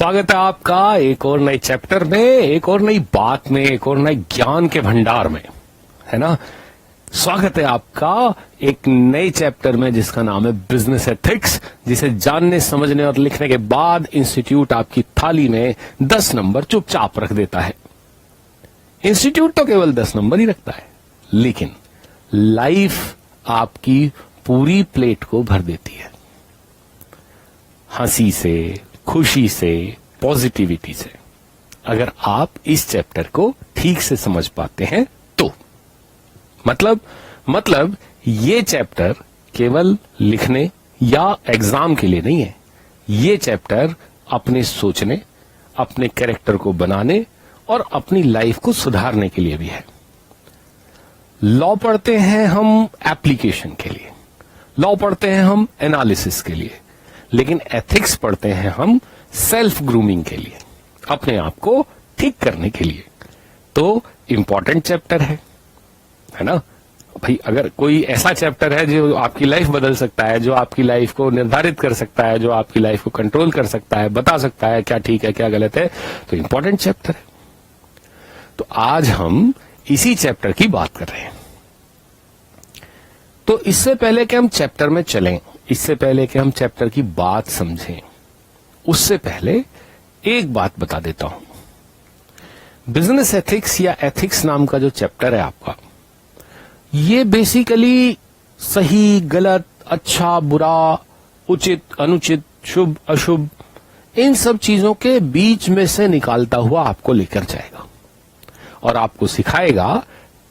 स्वागत है आपका एक और नए चैप्टर में, एक और नई बात में, एक और नए ज्ञान के भंडार में, है ना। स्वागत है आपका एक नए चैप्टर में जिसका नाम है बिजनेस एथिक्स, जिसे जानने समझने और लिखने के बाद इंस्टीट्यूट आपकी थाली में 10 नंबर चुपचाप रख देता है। इंस्टीट्यूट तो केवल 10 नंबर ही रखता है, लेकिन लाइफ आपकी पूरी प्लेट को भर देती है, हंसी से, खुशी से, पॉजिटिविटी से। अगर आप इस चैप्टर को ठीक से समझ पाते हैं तो मतलब ये चैप्टर केवल लिखने या एग्जाम के लिए नहीं है। ये चैप्टर अपने सोचने, अपने कैरेक्टर को बनाने और अपनी लाइफ को सुधारने के लिए भी है। लॉ पढ़ते हैं हम एप्लीकेशन के लिए, लॉ पढ़ते हैं हम एनालिसिस के लिए, लेकिन एथिक्स पढ़ते हैं हम सेल्फ ग्रूमिंग के लिए, अपने आप को ठीक करने के लिए। तो इंपॉर्टेंट चैप्टर है ना भाई। अगर कोई ऐसा चैप्टर है जो आपकी लाइफ बदल सकता है, जो आपकी लाइफ को निर्धारित कर सकता है, जो आपकी लाइफ को कंट्रोल कर सकता है, बता सकता है क्या ठीक है क्या गलत है, तो इंपॉर्टेंट चैप्टर है। तो आज हम इसी चैप्टर की बात कर रहे हैं। तो इससे पहले कि हम चैप्टर में चलें, इससे पहले कि हम चैप्टर की बात समझें, उससे पहले एक बात बता देता हूं। बिजनेस एथिक्स या एथिक्स नाम का जो चैप्टर है आपका, ये बेसिकली सही गलत, अच्छा बुरा, उचित अनुचित, शुभ अशुभ, इन सब चीजों के बीच में से निकालता हुआ आपको लेकर जाएगा और आपको सिखाएगा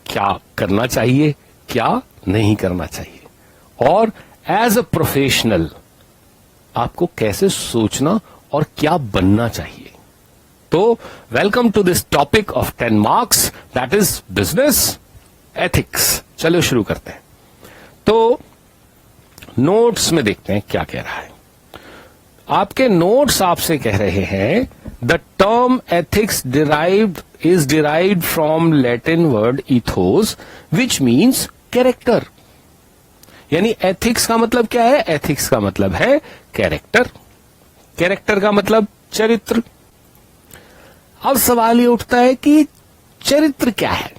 क्या करना चाहिए, क्या नहीं करना चाहिए, और एज अ प्रोफेशनल आपको कैसे सोचना और क्या बनना चाहिए। तो welcome to this topic of 10 marks, that is business ethics. चलो शुरू करते हैं। तो नोट्स में देखते हैं क्या कह रहा है। आपके नोट्स आपसे कह रहे हैं the term ethics is derived from Latin word ethos which means character. यानी एथिक्स का मतलब क्या है? एथिक्स का मतलब है कैरेक्टर। कैरेक्टर का मतलब चरित्र। अब सवाल ये उठता है कि चरित्र क्या है?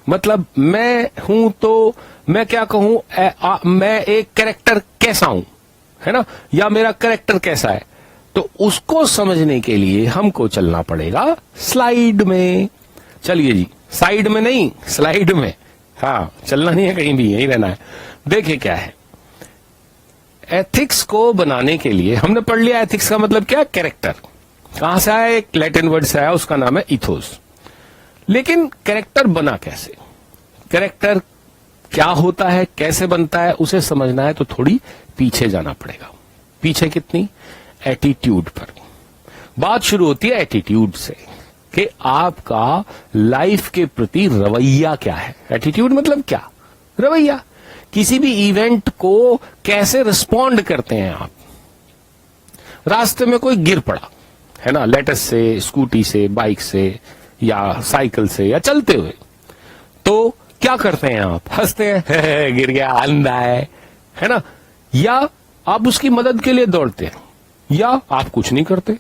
मतलब मैं हूं तो मैं क्या कहूं, मैं एक कैरेक्टर कैसा हूं, है ना, या मेरा कैरेक्टर कैसा है। तो उसको समझने के लिए हमको चलना पड़ेगा स्लाइड में। चलिए जी, साइड में नहीं, स्लाइड में। हाँ, चलना नहीं है कहीं भी, यहीं रहना है। देखिए क्या है एथिक्स को बनाने के लिए। हमने पढ़ लिया एथिक्स का मतलब क्या, कैरेक्टर। कहां से आया? एक लैटिन वर्ड से आया, उसका नाम है इथोस। लेकिन कैरेक्टर बना कैसे? कैरेक्टर क्या होता है, कैसे बनता है, उसे समझना है तो थोड़ी पीछे जाना पड़ेगा। पीछे कितनी? एटीट्यूड पर। बात शुरू होती है एटीट्यूड से कि आपका लाइफ के प्रति रवैया क्या है। एटीट्यूड मतलब क्या? रवैया। किसी भी इवेंट को कैसे रिस्पॉन्ड करते हैं आप। रास्ते में कोई गिर पड़ा, है ना, लेटस से, स्कूटी से, बाइक से, या साइकिल से, या चलते हुए, तो क्या करते हैं आप? हंसते हैं, गिर गया, अंधा है ना, या आप उसकी मदद के लिए दौड़ते हैं, या आप कुछ नहीं करते,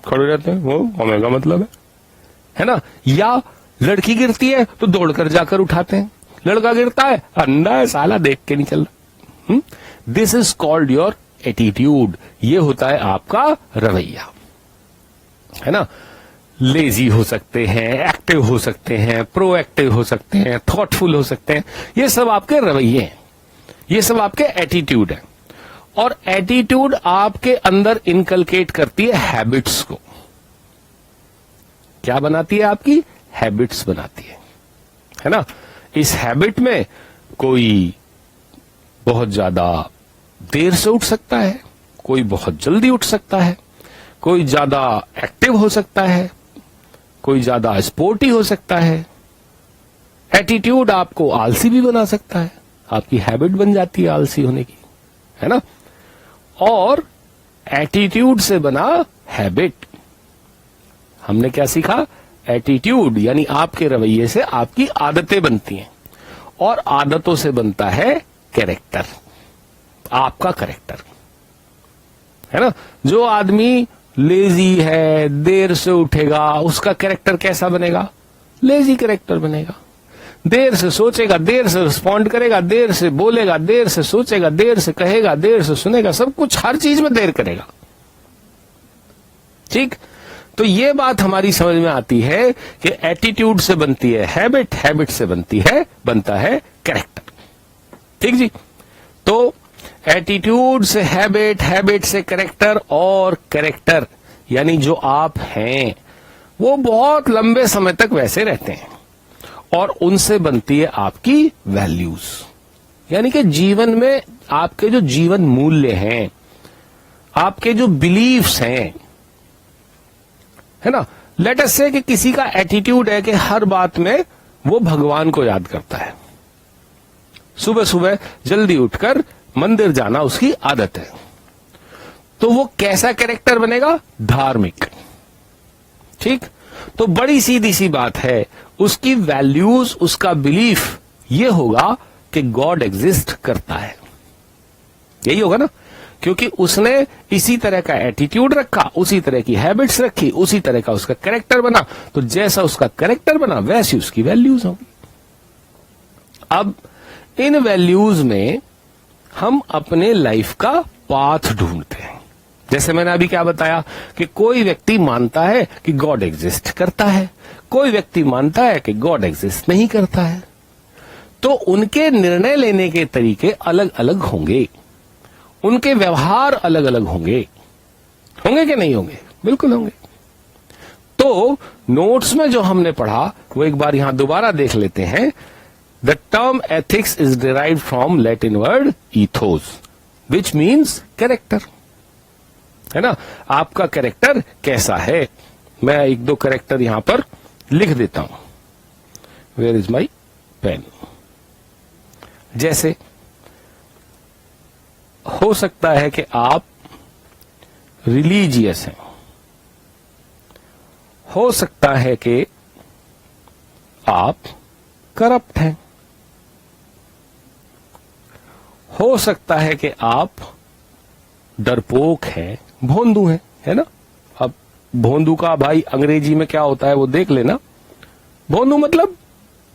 खड़े रहते हैं, वो हमें का मतलब है ना, या लड़की गिरती है तो दौड़कर जाकर उठाते हैं, लड़का गिरता है, अंधा है साला, देख के नहीं चल रहा। This is called your attitude. ये होता है आपका रवैया, है ना। लेजी हो सकते हैं, एक्टिव हो सकते हैं, प्रोएक्टिव हो सकते हैं, थॉटफुल हो सकते हैं। ये सब आपके रवैये हैं, ये सब आपके एटीट्यूड है। और एटीट्यूड आपके अंदर इनकलकेट करती है हैबिट्स को। क्या बनाती है? आपकी हैबिट्स बनाती है ना। इस हैबिट में कोई बहुत ज्यादा देर से उठ सकता है, कोई बहुत जल्दी उठ सकता है, कोई ज्यादा एक्टिव हो सकता है, कोई ज्यादा स्पोर्टी हो सकता है। एटीट्यूड आपको आलसी भी बना सकता है, आपकी हैबिट बन जाती है आलसी होने की, है ना। और एटीट्यूड से बना हैबिट। हमने क्या सीखा? एटीट्यूड यानी आपके रवैये से आपकी आदतें बनती हैं, और आदतों से बनता है कैरेक्टर, आपका कैरेक्टर, है ना। जो आदमी लेजी है, देर से उठेगा, उसका कैरेक्टर कैसा बनेगा? लेजी कैरेक्टर बनेगा। देर से सोचेगा, देर से रिस्पॉन्ड करेगा, देर से बोलेगा, देर से सोचेगा, देर से कहेगा, देर से सुनेगा, सब कुछ हर चीज में देर करेगा। ठीक, तो ये बात हमारी समझ में आती है कि एटीट्यूड से बनती है हैबिट, हैबिट से बनता है कैरेक्टर। ठीक जी, तो एटीट्यूड से हैबिट, हैबिट से कैरेक्टर, और कैरेक्टर यानी जो आप हैं वो बहुत लंबे समय तक वैसे रहते हैं, और उनसे बनती है आपकी वैल्यूज, यानी कि जीवन में आपके जो जीवन मूल्य हैं, आपके जो बिलीव्स हैं, है ना। लेट अस से कि किसी का एटीट्यूड है कि हर बात में वो भगवान को याद करता है, सुबह सुबह जल्दी उठकर मंदिर जाना उसकी आदत है, तो वो कैसा कैरेक्टर बनेगा? धार्मिक। ठीक, तो बड़ी सीधी सी बात है, उसकी वैल्यूज, उसका बिलीफ ये होगा कि गॉड एग्जिस्ट करता है, यही होगा ना, क्योंकि उसने इसी तरह का एटीट्यूड रखा, उसी तरह की हैबिट्स रखी, उसी तरह का उसका कैरेक्टर बना, तो जैसा उसका कैरेक्टर बना वैसी उसकी वैल्यूज होंगी। अब इन वैल्यूज में हम अपने लाइफ का पाथ ढूंढते हैं। जैसे मैंने अभी क्या बताया कि कोई व्यक्ति मानता है कि गॉड एग्जिस्ट करता है, कोई व्यक्ति मानता है कि गॉड एग्जिस्ट नहीं करता है, तो उनके निर्णय लेने के तरीके अलग अलग होंगे, उनके व्यवहार अलग अलग होंगे कि नहीं होंगे? बिल्कुल होंगे। तो नोट्स में जो हमने पढ़ा वो एक बार यहां दोबारा देख लेते हैं। The term ethics is derived from Latin word ethos which means character, है ना। आपका कैरेक्टर कैसा है? मैं एक दो कैरेक्टर यहां पर लिख देता हूं। Where is my pen? जैसे हो सकता है कि आप रिलीजियस हैं, हो सकता है कि आप करप्ट हैं, हो सकता है कि आप डरपोक हैं, भोंदू हैं, है ना। अब भोंदू का भाई अंग्रेजी में क्या होता है वो देख लेना। भोंदू मतलब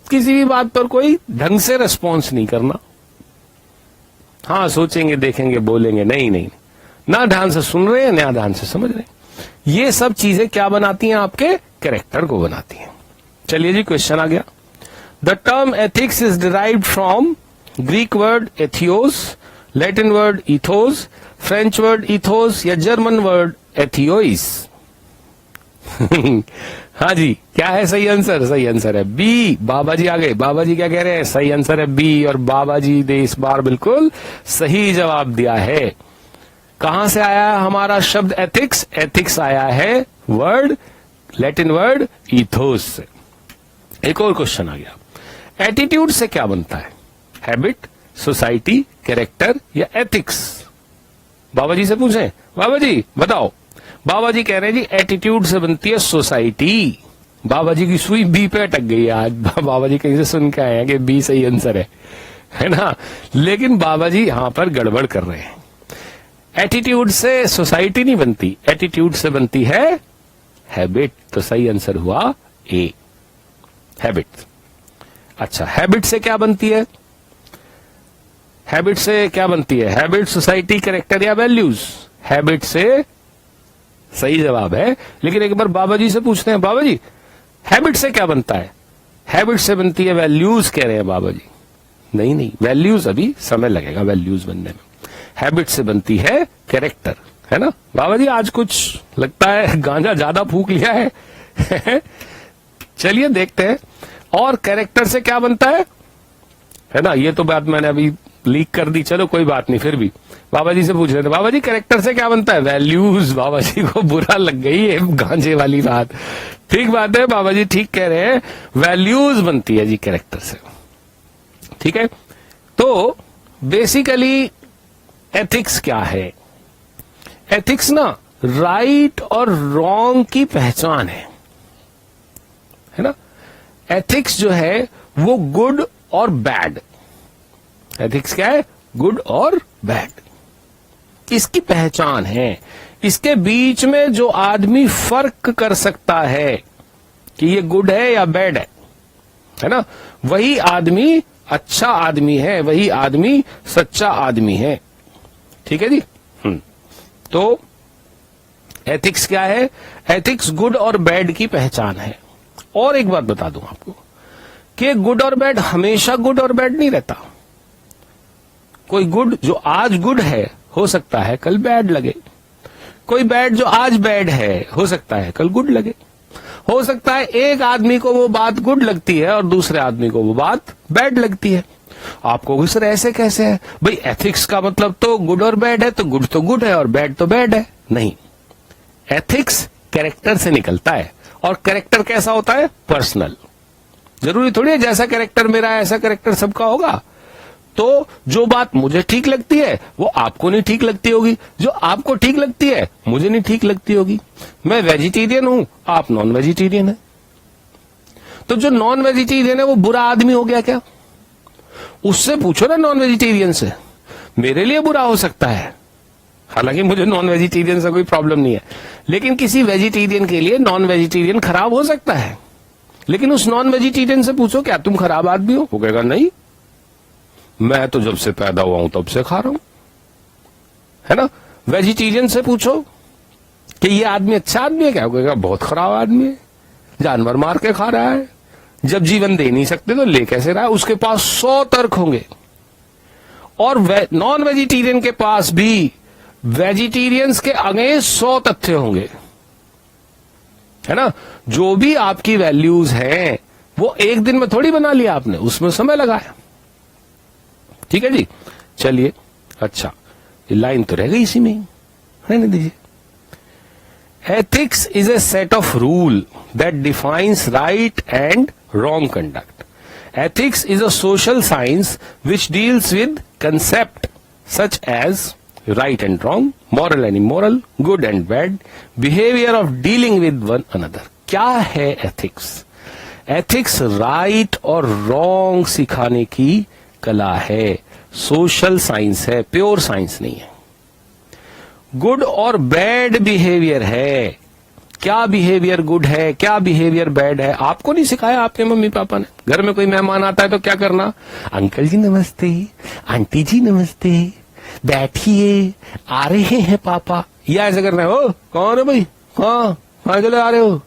किसी भी बात पर कोई ढंग से रिस्पॉन्स नहीं करना, हाँ सोचेंगे, देखेंगे, बोलेंगे, नहीं, ना ध्यान से सुन रहे हैं, ना ध्यान से समझ रहे हैं। ये सब चीजें क्या बनाती हैं? आपके कैरेक्टर को बनाती हैं। चलिए जी, क्वेश्चन आ गया। The term ethics is derived from Greek word ethios, Latin word ethos, French word ethos या जर्मन वर्ड एथियोइस। हाँ जी, क्या है सही आंसर? सही आंसर है बी। बाबा जी आ गए। बाबा जी क्या कह रहे हैं? सही आंसर है बी, और बाबा जी ने इस बार बिल्कुल सही जवाब दिया है। कहां से आया है हमारा शब्द एथिक्स? एथिक्स आया है वर्ड, लैटिन वर्ड इथोस से। एक और क्वेश्चन आ गया, एटीट्यूड से क्या बनता है? हैबिट, सोसाइटी, कैरेक्टर या एथिक्स? बाबा जी से पूछें, बाबा जी बताओ। बाबा जी कह रहे हैं जी एटीट्यूड से बनती है सोसाइटी। बाबा जी की सुई बी पे अटक गई है आज। बाबा जी कहीं से सुन के आए हैं कि बी सही आंसर है ना। लेकिन बाबा जी यहां पर गड़बड़ कर रहे हैं। एटीट्यूड से सोसाइटी नहीं बनती, एटीट्यूड से बनती है हैबिट। तो सही आंसर हुआ ए, हैबिट। अच्छा, हैबिट से क्या बनती है? हैबिट से क्या बनती है? हैबिट, सोसाइटी, कैरेक्टर या वैल्यूज? हैबिट से सही जवाब है, लेकिन एक बार बाबा जी से पूछते हैं, बाबा जी हैबिट से क्या बनता है? हैबिट से बनती है वैल्यूज, कह रहे हैं बाबा जी। नहीं, वैल्यूज अभी समय लगेगा वैल्यूज बनने में। हैबिट से बनती है कैरेक्टर, है ना। बाबा जी आज कुछ लगता है गांजा ज्यादा फूक लिया है। चलिए देखते हैं। और कैरेक्टर से क्या बनता है ना। ये तो बात मैंने अभी लीक कर दी, चलो कोई बात नहीं, फिर भी बाबा जी से पूछ रहे थे, बाबा जी कैरेक्टर से क्या बनता है? वैल्यूज। बाबा जी को बुरा लग गई है गांजे वाली बात। ठीक बात है, बाबा जी ठीक कह रहे हैं, वैल्यूज बनती है जी कैरेक्टर से। ठीक है, तो बेसिकली एथिक्स क्या है? एथिक्स ना राइट और रॉन्ग की पहचान है ना। एथिक्स जो है वो गुड और बैड, एथिक्स क्या है? गुड और बैड। इसकी पहचान है। इसके बीच में जो आदमी फर्क कर सकता है कि ये गुड है या बैड है ना, वही आदमी अच्छा आदमी है, वही आदमी सच्चा आदमी है। ठीक है जी। तो एथिक्स क्या है? एथिक्स गुड और बैड की पहचान है। और एक बात बता दूं आपको कि गुड और बैड हमेशा गुड और बैड नहीं रहता। कोई गुड जो आज गुड है हो सकता है कल बैड लगे, कोई बैड जो आज बैड है हो सकता है कल गुड लगे। हो सकता है एक आदमी को वो बात गुड लगती है और दूसरे आदमी को वो बात बैड लगती है। आपको भी सर ऐसे कैसे है भाई? एथिक्स का मतलब तो गुड और बैड है, तो गुड है और बैड तो बैड है। नहीं, एथिक्स कैरेक्टर से निकलता है और कैरेक्टर कैसा होता है? पर्सनल। जरूरी थोड़ी है जैसा कैरेक्टर मेरा है ऐसा कैरेक्टर सबका होगा। तो जो बात मुझे ठीक लगती है वो आपको नहीं ठीक लगती होगी, जो आपको ठीक लगती है मुझे नहीं ठीक लगती होगी। मैं वेजिटेरियन हूं, आप नॉन वेजिटेरियन है, तो जो नॉन वेजिटेरियन है वो बुरा आदमी हो गया क्या? उससे पूछो ना नॉन वेजिटेरियन से, मेरे लिए बुरा हो सकता है, हालांकि मुझे नॉन वेजिटेरियन से कोई प्रॉब्लम नहीं है, लेकिन किसी वेजिटेरियन के लिए नॉन वेजिटेरियन खराब हो सकता है। लेकिन उस नॉन वेजिटेरियन से पूछो क्या तुम खराब आदमी हो? वो कहेगा नहीं, मैं तो जब से पैदा हुआ हूं तब से खा रहा हूं, है ना। वेजिटेरियन से पूछो कि ये आदमी अच्छा आदमी है क्या? वो कहेगा बहुत खराब आदमी है, जानवर मार के खा रहा है, जब जीवन दे नहीं सकते तो ले कैसे रहा है। उसके पास 100 तर्क होंगे। और नॉन वेजिटेरियन के पास भी वेजिटेरियंस के अगेंस्ट 100 तथ्य होंगे, है ना। जो भी आपकी वैल्यूज हैं वो एक दिन में थोड़ी बना लिया आपने, उसमें समय लगाया। ठीक है जी, चलिए। अच्छा, ये लाइन तो रह गई इसी में, रहने दीजिए। Ethics is a set of rule that defines right and wrong conduct. Ethics is a social science which deals with concepts such as right and wrong, moral and immoral, good and bad, behavior of dealing with one another. क्या है ethics? Ethics right और wrong सिखाने की कला है, social science है, pure science नहीं है। गुड और बैड बिहेवियर है, क्या बिहेवियर गुड है क्या बिहेवियर बैड है आपको नहीं सिखाया आपके मम्मी पापा ने। घर में कोई मेहमान आता है तो क्या करना? अंकल जी नमस्ते, आंटी जी नमस्ते, बैठिए, आ रहे हैं पापा, या ऐसे करना है? हो कौन है भाई, कहाँ चले आ रहे हो?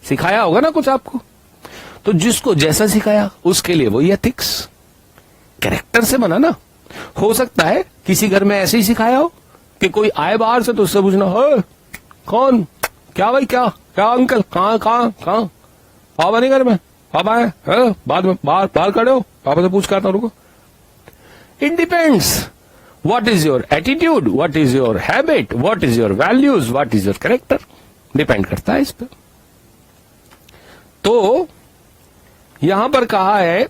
सिखाया होगा ना कुछ आपको। तो जिसको जैसा सिखाया उसके लिए वही एथिक्स, कैरेक्टर से बना ना। हो सकता है किसी घर में ऐसे ही सिखाया हो कि कोई आए बाहर से तो उससे पूछना, हो कौन, क्या भाई, क्या क्या अंकल, कहाँ पापा नहीं घर में, पापा है बाद में बाहर खड़े हो, पापा से पूछ कर आता हूं, रुको। It depends what is your attitude, what is your habit, what is your values, what is your character, depend करता है इस पर। तो यहां पर कहा है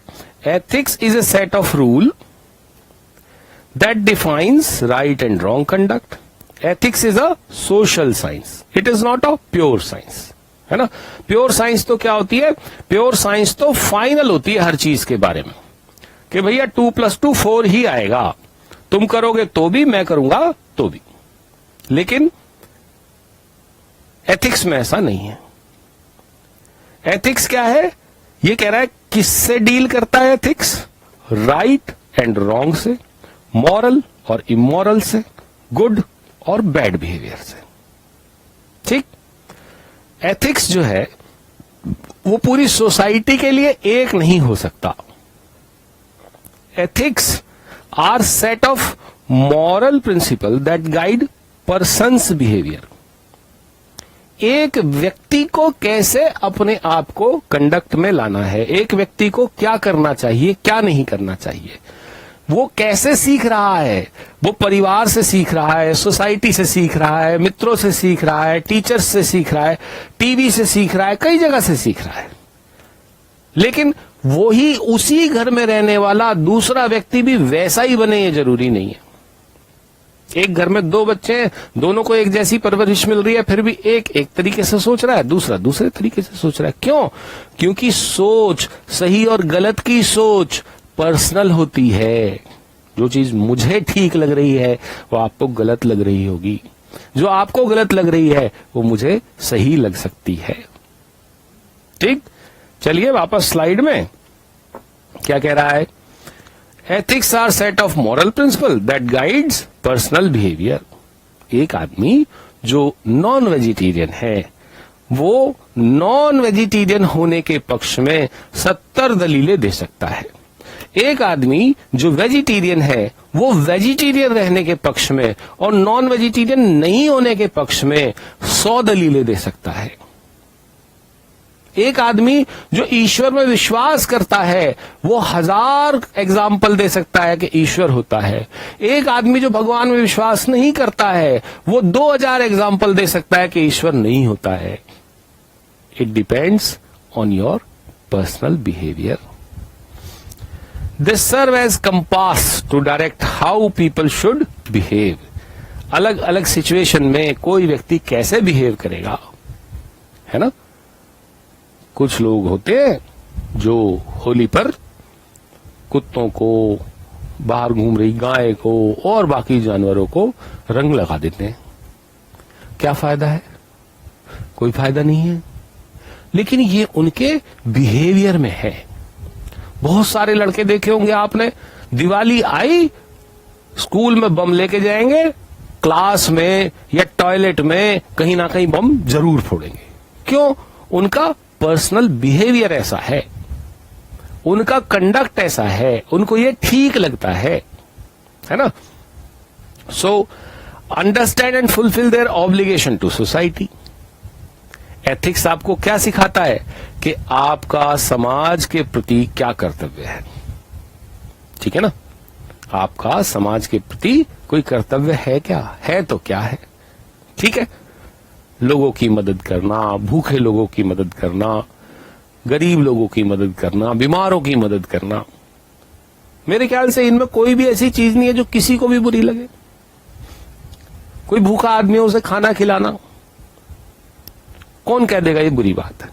ethics is a set of rule that defines right and wrong conduct. Ethics is a social science, it is not a pure science, है ना। प्योर साइंस तो क्या होती है? प्योर साइंस तो फाइनल होती है हर चीज के बारे में कि भैया 2+2 4 ही आएगा, तुम करोगे तो भी, मैं करूंगा तो भी। लेकिन एथिक्स में ऐसा नहीं है। एथिक्स क्या है? ये कह रहा है किससे डील करता है एथिक्स? राइट एंड रॉन्ग से, मॉरल और इमोरल से, गुड और बैड बिहेवियर से। ठीक, एथिक्स जो है वो पूरी सोसाइटी के लिए एक नहीं हो सकता। Ethics are set of moral principle that guide person's behaviour. एक व्यक्ति को कैसे अपने आप को कंडक्ट में लाना है, एक व्यक्ति को क्या करना चाहिए क्या नहीं करना चाहिए, वो कैसे सीख रहा है। वो परिवार से सीख रहा है, सोसाइटी से सीख रहा है, मित्रों से सीख रहा है, टीचर्स से सीख रहा है, टीवी से सीख रहा है, कई जगह से सीख रहा है। लेकिन वही उसी घर में रहने वाला दूसरा व्यक्ति भी वैसा ही बने ये जरूरी नहीं है। एक घर में 2 बच्चे हैं, दोनों को एक जैसी परवरिश मिल रही है, फिर भी एक तरीके से सोच रहा है, दूसरा दूसरे तरीके से सोच रहा है। क्यों? क्योंकि सोच, सही और गलत की सोच पर्सनल होती है। जो चीज मुझे ठीक लग रही है वो आपको गलत लग रही होगी, जो आपको गलत लग रही है वो मुझे सही लग सकती है। ठीक, चलिए वापस स्लाइड में क्या कह रहा है। Ethics are set of moral principle that guides personal behaviour. एक आदमी जो नॉन वेजिटेरियन है वो नॉन वेजिटेरियन होने के पक्ष में 70 दलीलें दे सकता है। एक आदमी जो वेजिटेरियन है वो वेजिटेरियन रहने के पक्ष में और नॉन वेजिटेरियन नहीं होने के पक्ष में 100 दलीलें दे सकता है। एक आदमी जो ईश्वर में विश्वास करता है वो 1000 एग्जाम्पल दे सकता है कि ईश्वर होता है। एक आदमी जो भगवान में विश्वास नहीं करता है वो 2000 एग्जाम्पल दे सकता है कि ईश्वर नहीं होता है। It depends on your personal behaviour. This serve as compass to direct how people should behave. अलग अलग सिचुएशन में कोई व्यक्ति कैसे बिहेव करेगा, है ना। कुछ लोग होते हैं जो होली पर कुत्तों को, बाहर घूम रही गाय को और बाकी जानवरों को रंग लगा देते हैं। क्या फायदा है? कोई फायदा नहीं है, लेकिन ये उनके बिहेवियर में है। बहुत सारे लड़के देखे होंगे आपने, दिवाली आई स्कूल में बम लेके जाएंगे, क्लास में या टॉयलेट में कहीं ना कहीं बम जरूर फोड़ेंगे। क्यों? उनका पर्सनल बिहेवियर ऐसा है, उनका कंडक्ट ऐसा है, उनको ये ठीक लगता है ना। So understand and fulfil their obligation to society. Ethics आपको क्या सिखाता है कि आपका समाज के प्रति क्या कर्तव्य है। ठीक है ना, आपका समाज के प्रति कोई कर्तव्य है क्या? है तो क्या है? ठीक है, लोगों की मदद करना, भूखे लोगों की मदद करना, गरीब लोगों की मदद करना, बीमारों की मदद करना। मेरे ख्याल से इनमें कोई भी ऐसी चीज नहीं है जो किसी को भी बुरी लगे। कोई भूखा आदमी है उसे खाना खिलाना, कौन कह देगा ये बुरी बात है?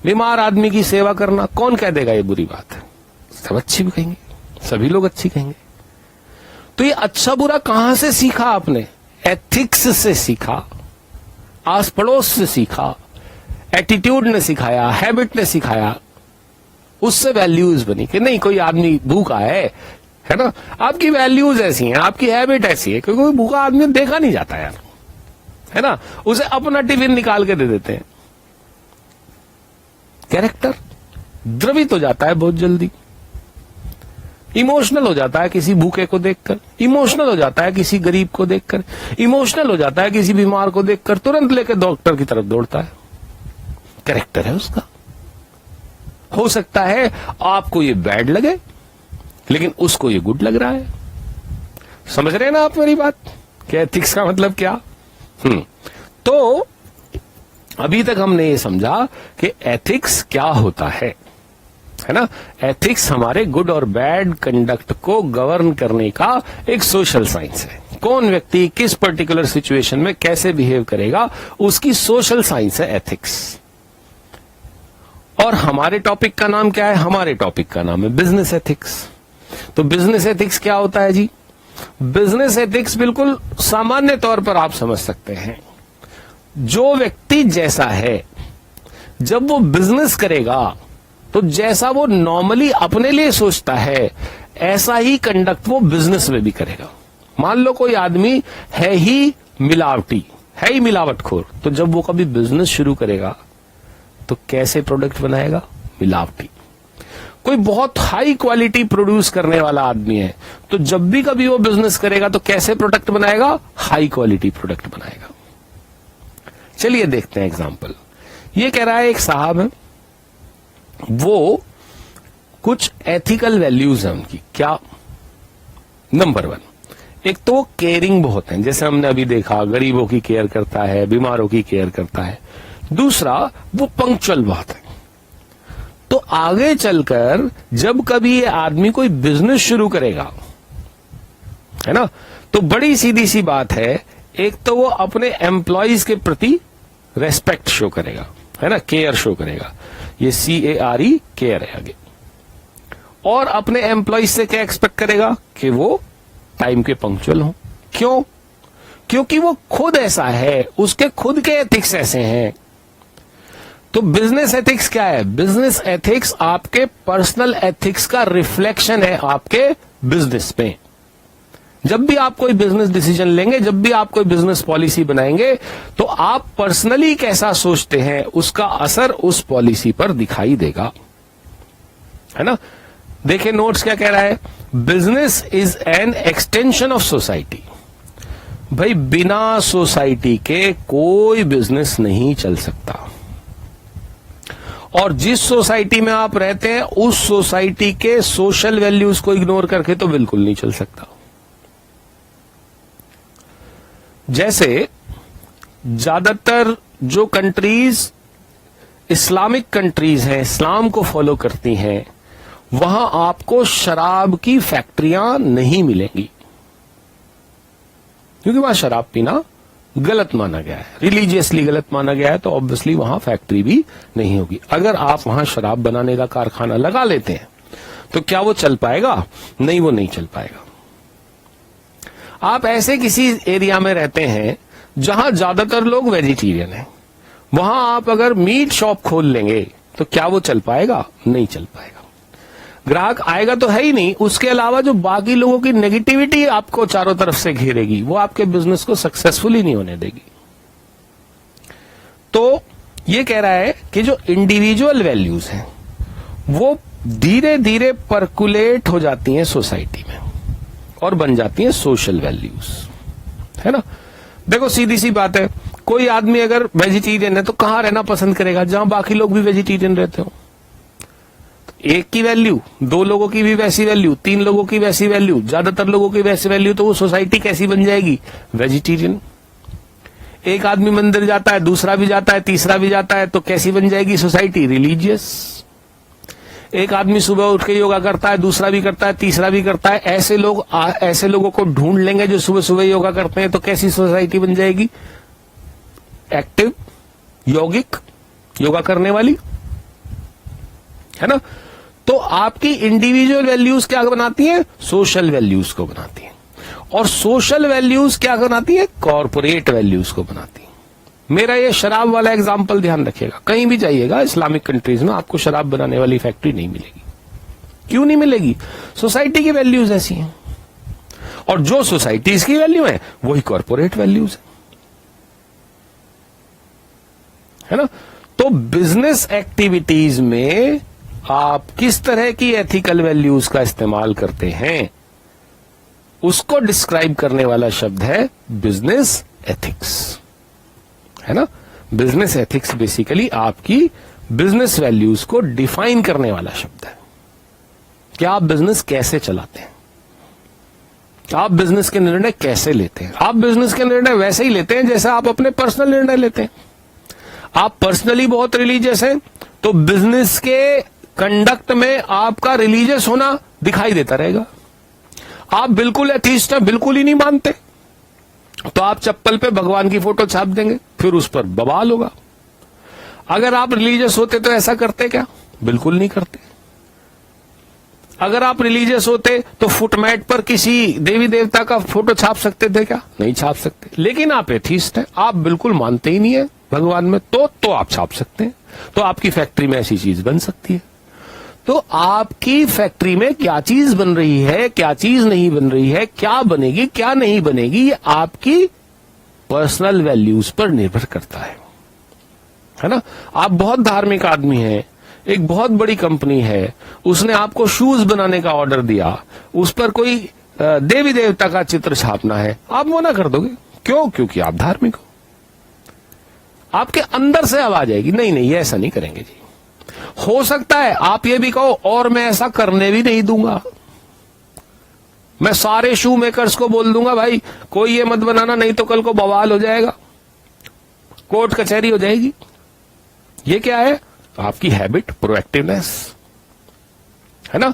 बीमार आदमी की सेवा करना, कौन कह देगा ये बुरी बात है? सब अच्छी भी कहेंगे, सभी लोग अच्छी कहेंगे। तो ये अच्छा बुरा कहां से सीखा आपने? एथिक्स से सीखा, आस पड़ोस से सीखा, एटीट्यूड ने सिखाया, हैबिट ने सिखाया, उससे वैल्यूज बनी कि नहीं कोई आदमी भूखा है ना। आपकी वैल्यूज ऐसी हैं, आपकी हैबिट ऐसी है, क्योंकि कोई भूखा आदमी देखा नहीं जाता यार, है ना। उसे अपना टिफिन निकाल के दे देते हैं। कैरेक्टर द्रवित हो जाता है बहुत जल्दी, इमोशनल हो जाता है किसी भूखे को देखकर, इमोशनल हो जाता है किसी गरीब को देखकर, इमोशनल हो जाता है किसी बीमार को देखकर, तुरंत लेकर डॉक्टर की तरफ दौड़ता है। कैरेक्टर है उसका। हो सकता है आपको ये बैड लगे लेकिन उसको ये गुड लग रहा है। समझ रहे हैं ना आप मेरी बात? क्या एथिक्स का मतलब क्या? तो अभी तक हमने ये समझा कि एथिक्स क्या होता है ना। एथिक्स हमारे गुड और बैड कंडक्ट को गवर्न करने का एक सोशल साइंस है। कौन व्यक्ति किस पर्टिकुलर सिचुएशन में कैसे बिहेव करेगा, उसकी सोशल साइंस है एथिक्स। और हमारे टॉपिक का नाम क्या है? हमारे टॉपिक का नाम है बिजनेस एथिक्स। तो बिजनेस एथिक्स क्या होता है जी? बिजनेस एथिक्स बिल्कुल सामान्य तौर पर आप समझ सकते हैं, जो व्यक्ति जैसा है जब वो बिजनेस करेगा तो जैसा वो नॉर्मली अपने लिए सोचता है ऐसा ही कंडक्ट वो बिजनेस में भी करेगा। मान लो कोई आदमी है ही मिलावटी, है ही मिलावटखोर, तो जब वो कभी बिजनेस शुरू करेगा तो कैसे प्रोडक्ट बनाएगा? मिलावटी। कोई बहुत हाई क्वालिटी प्रोड्यूस करने वाला आदमी है, तो जब भी कभी वो बिजनेस करेगा तो कैसे प्रोडक्ट बनाएगा? हाई क्वालिटी प्रोडक्ट बनाएगा। चलिए देखते हैं एग्जांपल। ये कह रहा है एक साहब है, वो कुछ एथिकल वैल्यूज हैं उनकी। क्या? नंबर 1, एक तो केयरिंग बहुत है, जैसे हमने अभी देखा, गरीबों की केयर करता है, बीमारों की केयर करता है। दूसरा, वो पंक्चुअल बहुत है। तो आगे चलकर जब कभी ये आदमी कोई बिजनेस शुरू करेगा, है ना, तो बड़ी सीधी सी बात है, एक तो वो अपने एम्प्लॉइज के प्रति रेस्पेक्ट शो करेगा, है ना, केयर शो करेगा। ये CARE केयर है आगे। और अपने एम्प्लॉय से क्या एक्सपेक्ट करेगा कि वो टाइम के पंक्चुअल हो। क्यों? क्योंकि वो खुद ऐसा है, उसके खुद के एथिक्स ऐसे हैं। तो बिजनेस एथिक्स क्या है? बिजनेस एथिक्स आपके पर्सनल एथिक्स का रिफ्लेक्शन है आपके बिजनेस पे। जब भी आप कोई बिजनेस डिसीजन लेंगे, जब भी आप कोई बिजनेस पॉलिसी बनाएंगे, तो आप पर्सनली कैसा सोचते हैं उसका असर उस पॉलिसी पर दिखाई देगा, है ना। देखिए नोट्स क्या कह रहा है, business is an extension of society. भाई बिना सोसाइटी के कोई बिजनेस नहीं चल सकता, और जिस सोसाइटी में आप रहते हैं उस सोसाइटी के सोशल वैल्यूज को इग्नोर करके तो बिल्कुल नहीं चल सकता। जैसे ज्यादातर जो कंट्रीज इस्लामिक कंट्रीज हैं, इस्लाम को फॉलो करती हैं, वहां आपको शराब की फैक्ट्रियां नहीं मिलेंगी, क्योंकि वहां शराब पीना गलत माना गया है, रिलीजियसली गलत माना गया है, तो ऑब्वियसली वहां फैक्ट्री भी नहीं होगी। अगर आप वहां शराब बनाने का कारखाना लगा लेते हैं तो क्या वो चल पाएगा? नहीं, वो नहीं चल पाएगा। आप ऐसे किसी एरिया में रहते हैं जहां ज्यादातर लोग वेजिटेरियन हैं, वहां आप अगर मीट शॉप खोल लेंगे तो क्या वो चल पाएगा? नहीं चल पाएगा। ग्राहक आएगा तो है ही नहीं, उसके अलावा जो बाकी लोगों की नेगेटिविटी आपको चारों तरफ से घेरेगी वो आपके बिजनेस को सक्सेसफुल ही नहीं होने देगी। तो ये कह रहा है कि जो इंडिविजुअल वैल्यूज हैं वो धीरे धीरे परकुलेट हो जाती हैं सोसाइटी में और बन जाती हैं सोशल वैल्यूज, है ना। देखो सीधी सी बात है, कोई आदमी अगर वेजिटेरियन है तो कहां रहना पसंद करेगा? जहां बाकी लोग भी वेजिटेरियन रहते हो। एक की वैल्यू, दो लोगों की भी वैसी वैल्यू, तीन लोगों की वैसी वैल्यू, ज्यादातर लोगों की वैसी वैल्यू, तो वो सोसाइटी कैसी बन जाएगी? वेजिटेरियन। एक आदमी मंदिर जाता है, दूसरा भी जाता है, तीसरा भी जाता है, तो कैसी बन जाएगी सोसाइटी? रिलीजियस। एक आदमी सुबह उठ के योगा करता है, दूसरा भी करता है, तीसरा भी करता है, ऐसे लोगों को ढूंढ लेंगे जो सुबह सुबह योगा करते हैं, तो कैसी सोसाइटी बन जाएगी? एक्टिव, यौगिक, योगा करने वाली, है ना। तो आपकी इंडिविजुअल वैल्यूज क्या बनाती हैं? सोशल वैल्यूज को बनाती हैं, और सोशल वैल्यूज क्या बनाती है? कॉर्पोरेट वैल्यूज को बनाती है। मेरा ये शराब वाला एग्जाम्पल ध्यान रखिएगा, कहीं भी जाइएगा इस्लामिक कंट्रीज में आपको शराब बनाने वाली फैक्ट्री नहीं मिलेगी। क्यों नहीं मिलेगी? सोसाइटी की वैल्यूज ऐसी हैं, और जो सोसाइटीज की वैल्यू है वही कॉर्पोरेट वैल्यूज है ना। तो बिजनेस एक्टिविटीज में आप किस तरह की एथिकल वैल्यूज का इस्तेमाल करते हैं उसको डिस्क्राइब करने वाला शब्द है बिजनेस एथिक्स, है ना। बिजनेस एथिक्स बेसिकली आपकी बिजनेस वैल्यूज को डिफाइन करने वाला शब्द है कि आप बिजनेस कैसे चलाते हैं, आप बिजनेस के निर्णय कैसे लेते हैं। आप बिजनेस के निर्णय वैसे ही लेते हैं जैसे आप अपने पर्सनल निर्णय लेते हैं। आप पर्सनली बहुत रिलीजियस हैं तो बिजनेस के कंडक्ट में आपका रिलीजियस होना दिखाई देता रहेगा। आप बिल्कुल एथीस्ट हैं, बिल्कुल ही नहीं मानते, तो आप चप्पल पे भगवान की फोटो छाप देंगे, फिर उस पर बवाल होगा। अगर आप रिलीजियस होते तो ऐसा करते क्या? बिल्कुल नहीं करते। अगर आप रिलीजियस होते तो फुटमैट पर किसी देवी देवता का फोटो छाप सकते थे क्या? नहीं छाप सकते। लेकिन आप एथीस्ट हैं, आप बिल्कुल मानते ही नहीं है भगवान में, तो आप छाप सकते हैं। तो आपकी फैक्ट्री में ऐसी चीज बन सकती है। तो आपकी फैक्ट्री में क्या चीज बन रही है, क्या चीज नहीं बन रही है, क्या बनेगी क्या नहीं बनेगी, ये आपकी पर्सनल वैल्यूज पर निर्भर करता है ना। आप बहुत धार्मिक आदमी हैं, एक बहुत बड़ी कंपनी है, उसने आपको शूज बनाने का ऑर्डर दिया, उस पर कोई देवी देवता का चित्र छापना है, आप मना कर दोगे। क्यों? क्योंकि आप धार्मिक हो। आपके अंदर से आवाज आएगी, नहीं नहीं ये ऐसा नहीं करेंगे जी। हो सकता है आप ये भी कहो और मैं ऐसा करने भी नहीं दूंगा, मैं सारे शू मेकर्स को बोल दूंगा भाई कोई ये मत बनाना, नहीं तो कल को बवाल हो जाएगा, कोर्ट कचहरी हो जाएगी। ये क्या है? आपकी हैबिट, प्रोएक्टिवनेस, है ना।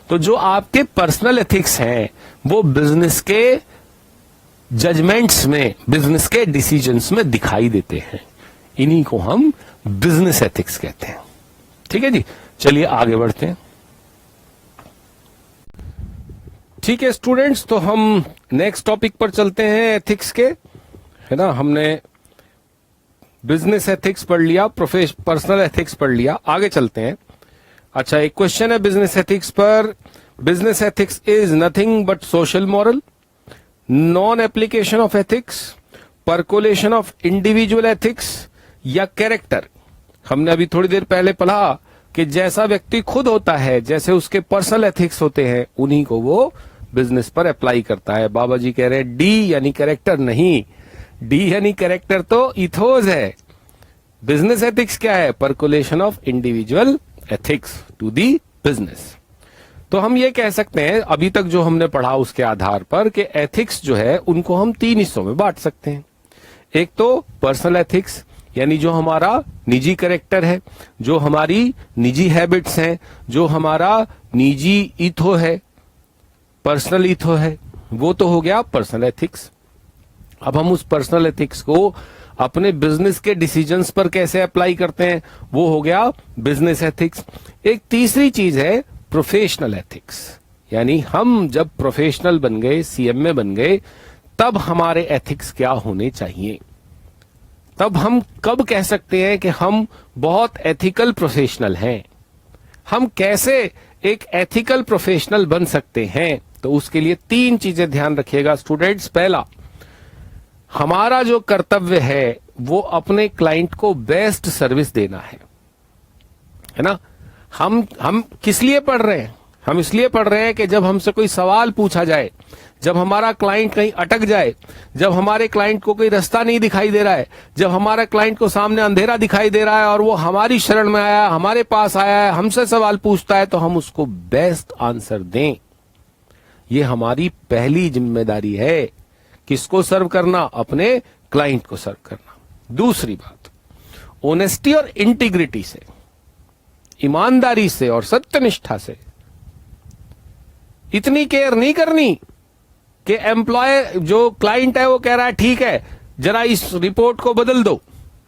तो जो आपके पर्सनल एथिक्स हैं वो बिजनेस के जजमेंट्स में, बिजनेस के डिसीजंस में दिखाई देते हैं। इन्हीं को हम बिजनेस एथिक्स कहते हैं। ठीक है जी, चलिए आगे बढ़ते हैं। ठीक है स्टूडेंट्स, तो हम नेक्स्ट टॉपिक पर चलते हैं एथिक्स के, है ना। हमने बिजनेस एथिक्स पढ़ लिया, पर्सनल एथिक्स पढ़ लिया, आगे चलते हैं। अच्छा, एक क्वेश्चन है बिजनेस एथिक्स पर। Business ethics is nothing but social moral, non application of ethics, percolation of individual ethics या कैरेक्टर। हमने अभी थोड़ी देर पहले पढ़ा कि जैसा व्यक्ति खुद होता है, जैसे उसके पर्सनल एथिक्स होते हैं, उन्हीं को वो बिजनेस पर अप्लाई करता है। बाबा जी कह रहे हैं डी यानी कैरेक्टर नहीं, डी यानी कैरेक्टर तो इथोस है। बिजनेस एथिक्स क्या है? Percolation of individual ethics to the business. तो हम ये कह सकते हैं अभी तक जो हमने पढ़ा उसके आधार पर कि एथिक्स जो है उनको हम 3 हिस्सों में बांट सकते हैं। एक तो पर्सनल एथिक्स यानी जो हमारा निजी कैरेक्टर है, जो हमारी निजी हैबिट्स हैं, जो हमारा निजी ईथो है, पर्सनल ईथो है, वो तो हो गया पर्सनल एथिक्स। अब हम उस पर्सनल एथिक्स को अपने बिजनेस के डिसीजंस पर कैसे अप्लाई करते हैं, वो हो गया बिजनेस एथिक्स। एक तीसरी चीज है प्रोफेशनल एथिक्स, यानी हम जब प्रोफेशनल बन गए, सीएमए बन गए, तब हमारे एथिक्स क्या होने चाहिए। तब हम कब कह सकते हैं कि हम बहुत एथिकल प्रोफेशनल हैं। हम कैसे एक एथिकल प्रोफेशनल बन सकते हैं, तो उसके लिए 3 चीजें ध्यान रखिएगा स्टूडेंट्स। पहला, हमारा जो कर्तव्य है वो अपने क्लाइंट को बेस्ट सर्विस देना है ना। हम किस लिए पढ़ रहे हैं? हम इसलिए पढ़ रहे हैं कि जब हमसे कोई सवाल पूछा जाए, जब हमारा क्लाइंट कहीं अटक जाए, जब हमारे क्लाइंट को कोई रास्ता नहीं दिखाई दे रहा है, जब हमारा क्लाइंट को सामने अंधेरा दिखाई दे रहा है और वो हमारी शरण में आया, हमारे पास आया है, हमसे सवाल पूछता है, तो हम उसको बेस्ट आंसर दें। ये हमारी पहली जिम्मेदारी है। किसको सर्व करना? अपने क्लाइंट को सर्व करना। दूसरी बात, ऑनेस्टी और इंटीग्रिटी से, ईमानदारी से और सत्यनिष्ठा से इतनी केयर नहीं करनी कि एम्प्लॉय जो क्लाइंट है वो कह रहा है ठीक है जरा इस रिपोर्ट को बदल दो,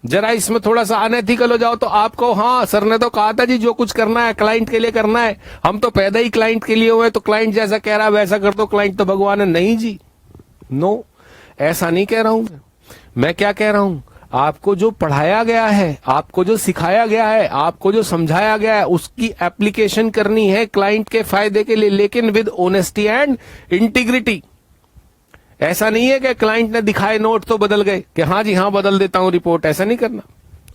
जरा इसमें थोड़ा सा अनएथिकल हो जाओ, तो आपको हाँ सर ने तो कहा था जी जो कुछ करना है क्लाइंट के लिए करना है, हम तो पैदा ही क्लाइंट के लिए हुए, तो क्लाइंट जैसा कह रहा है वैसा कर दो, क्लाइंट तो भगवान है। नहीं जी, नो, ऐसा नहीं कह रहा हूं मैं क्या कह रहा हूं, आपको जो पढ़ाया गया है, आपको जो सिखाया गया है, आपको जो समझाया गया है, उसकी एप्लीकेशन करनी है क्लाइंट के फायदे के लिए, लेकिन विद ऑनेस्टी एंड इंटीग्रिटी। ऐसा नहीं है कि क्लाइंट ने दिखाए नोट तो बदल गए कि हाँ जी हाँ बदल देता हूं रिपोर्ट, ऐसा नहीं करना।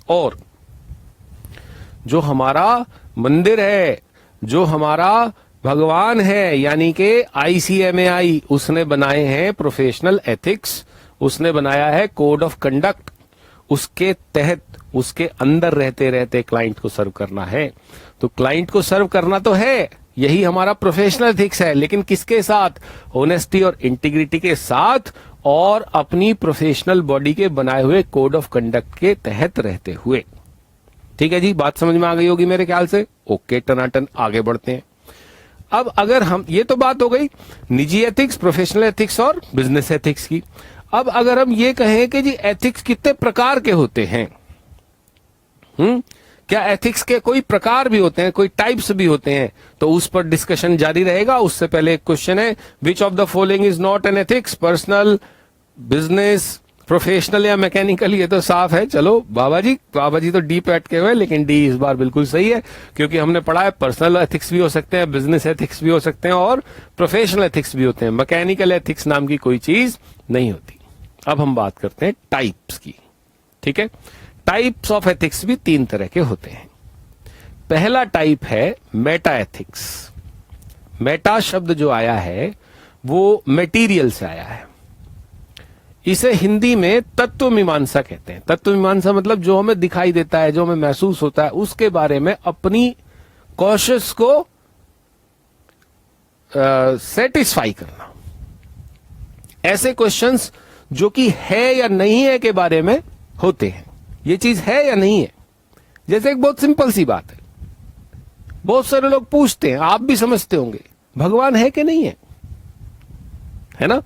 और जो हमारा मंदिर है, जो हमारा भगवान है, यानी कि ICMAI, उसने बनाए हैं प्रोफेशनल एथिक्स, उसने बनाया है कोड ऑफ कंडक्ट, उसके तहत उसके अंदर रहते रहते क्लाइंट को सर्व करना है। तो क्लाइंट को सर्व करना तो है, यही हमारा प्रोफेशनल एथिक्स है, लेकिन किसके साथ? ऑनेस्टी और इंटीग्रिटी के साथ, और अपनी प्रोफेशनल बॉडी के बनाए हुए कोड ऑफ कंडक्ट के तहत रहते हुए। ठीक है जी, बात समझ में आ गई होगी मेरे ख्याल से। ओके, टनाटन आगे बढ़ते हैं। अब अगर हम, ये तो बात हो गई निजी एथिक्स, प्रोफेशनल एथिक्स और बिजनेस एथिक्स की। अब अगर हम ये कहें कि जी एथिक्स कितने प्रकार के होते हैं, क्या एथिक्स के कोई प्रकार भी होते हैं, कोई टाइप्स भी होते हैं, तो उस पर डिस्कशन जारी रहेगा। उससे पहले एक क्वेश्चन है, which of the following is not an ethics? Personal, business, professional या मैकेनिकल? ये तो साफ है। चलो बाबा जी तो डी पे अटके हुए, लेकिन डी इस बार बिल्कुल सही है, क्योंकि हमने पढ़ा है पर्सनल एथिक्स भी हो सकते हैं, बिजनेस एथिक्स भी हो सकते हैं और प्रोफेशनल एथिक्स भी होते हैं। मैकेनिकल एथिक्स नाम की कोई चीज नहीं होती। अब हम बात करते हैं टाइप्स की। ठीक है, टाइप्स ऑफ एथिक्स भी 3 तरह के होते हैं। पहला टाइप है मेटा एथिक्स। मेटा शब्द जो आया है वो मटेरियल से आया है। इसे हिंदी में तत्व मीमांसा कहते हैं। तत्व मीमांसा मतलब जो हमें दिखाई देता है, जो हमें महसूस होता है, उसके बारे में अपनी कॉशियस को सेटिस्फाई करना। ऐसे क्वेश्चंस जो कि है या नहीं है के बारे में होते हैं, ये चीज है या नहीं है। जैसे एक बहुत सिंपल सी बात है, बहुत सारे लोग पूछते हैं, आप भी समझते होंगे, भगवान है कि नहीं है ना।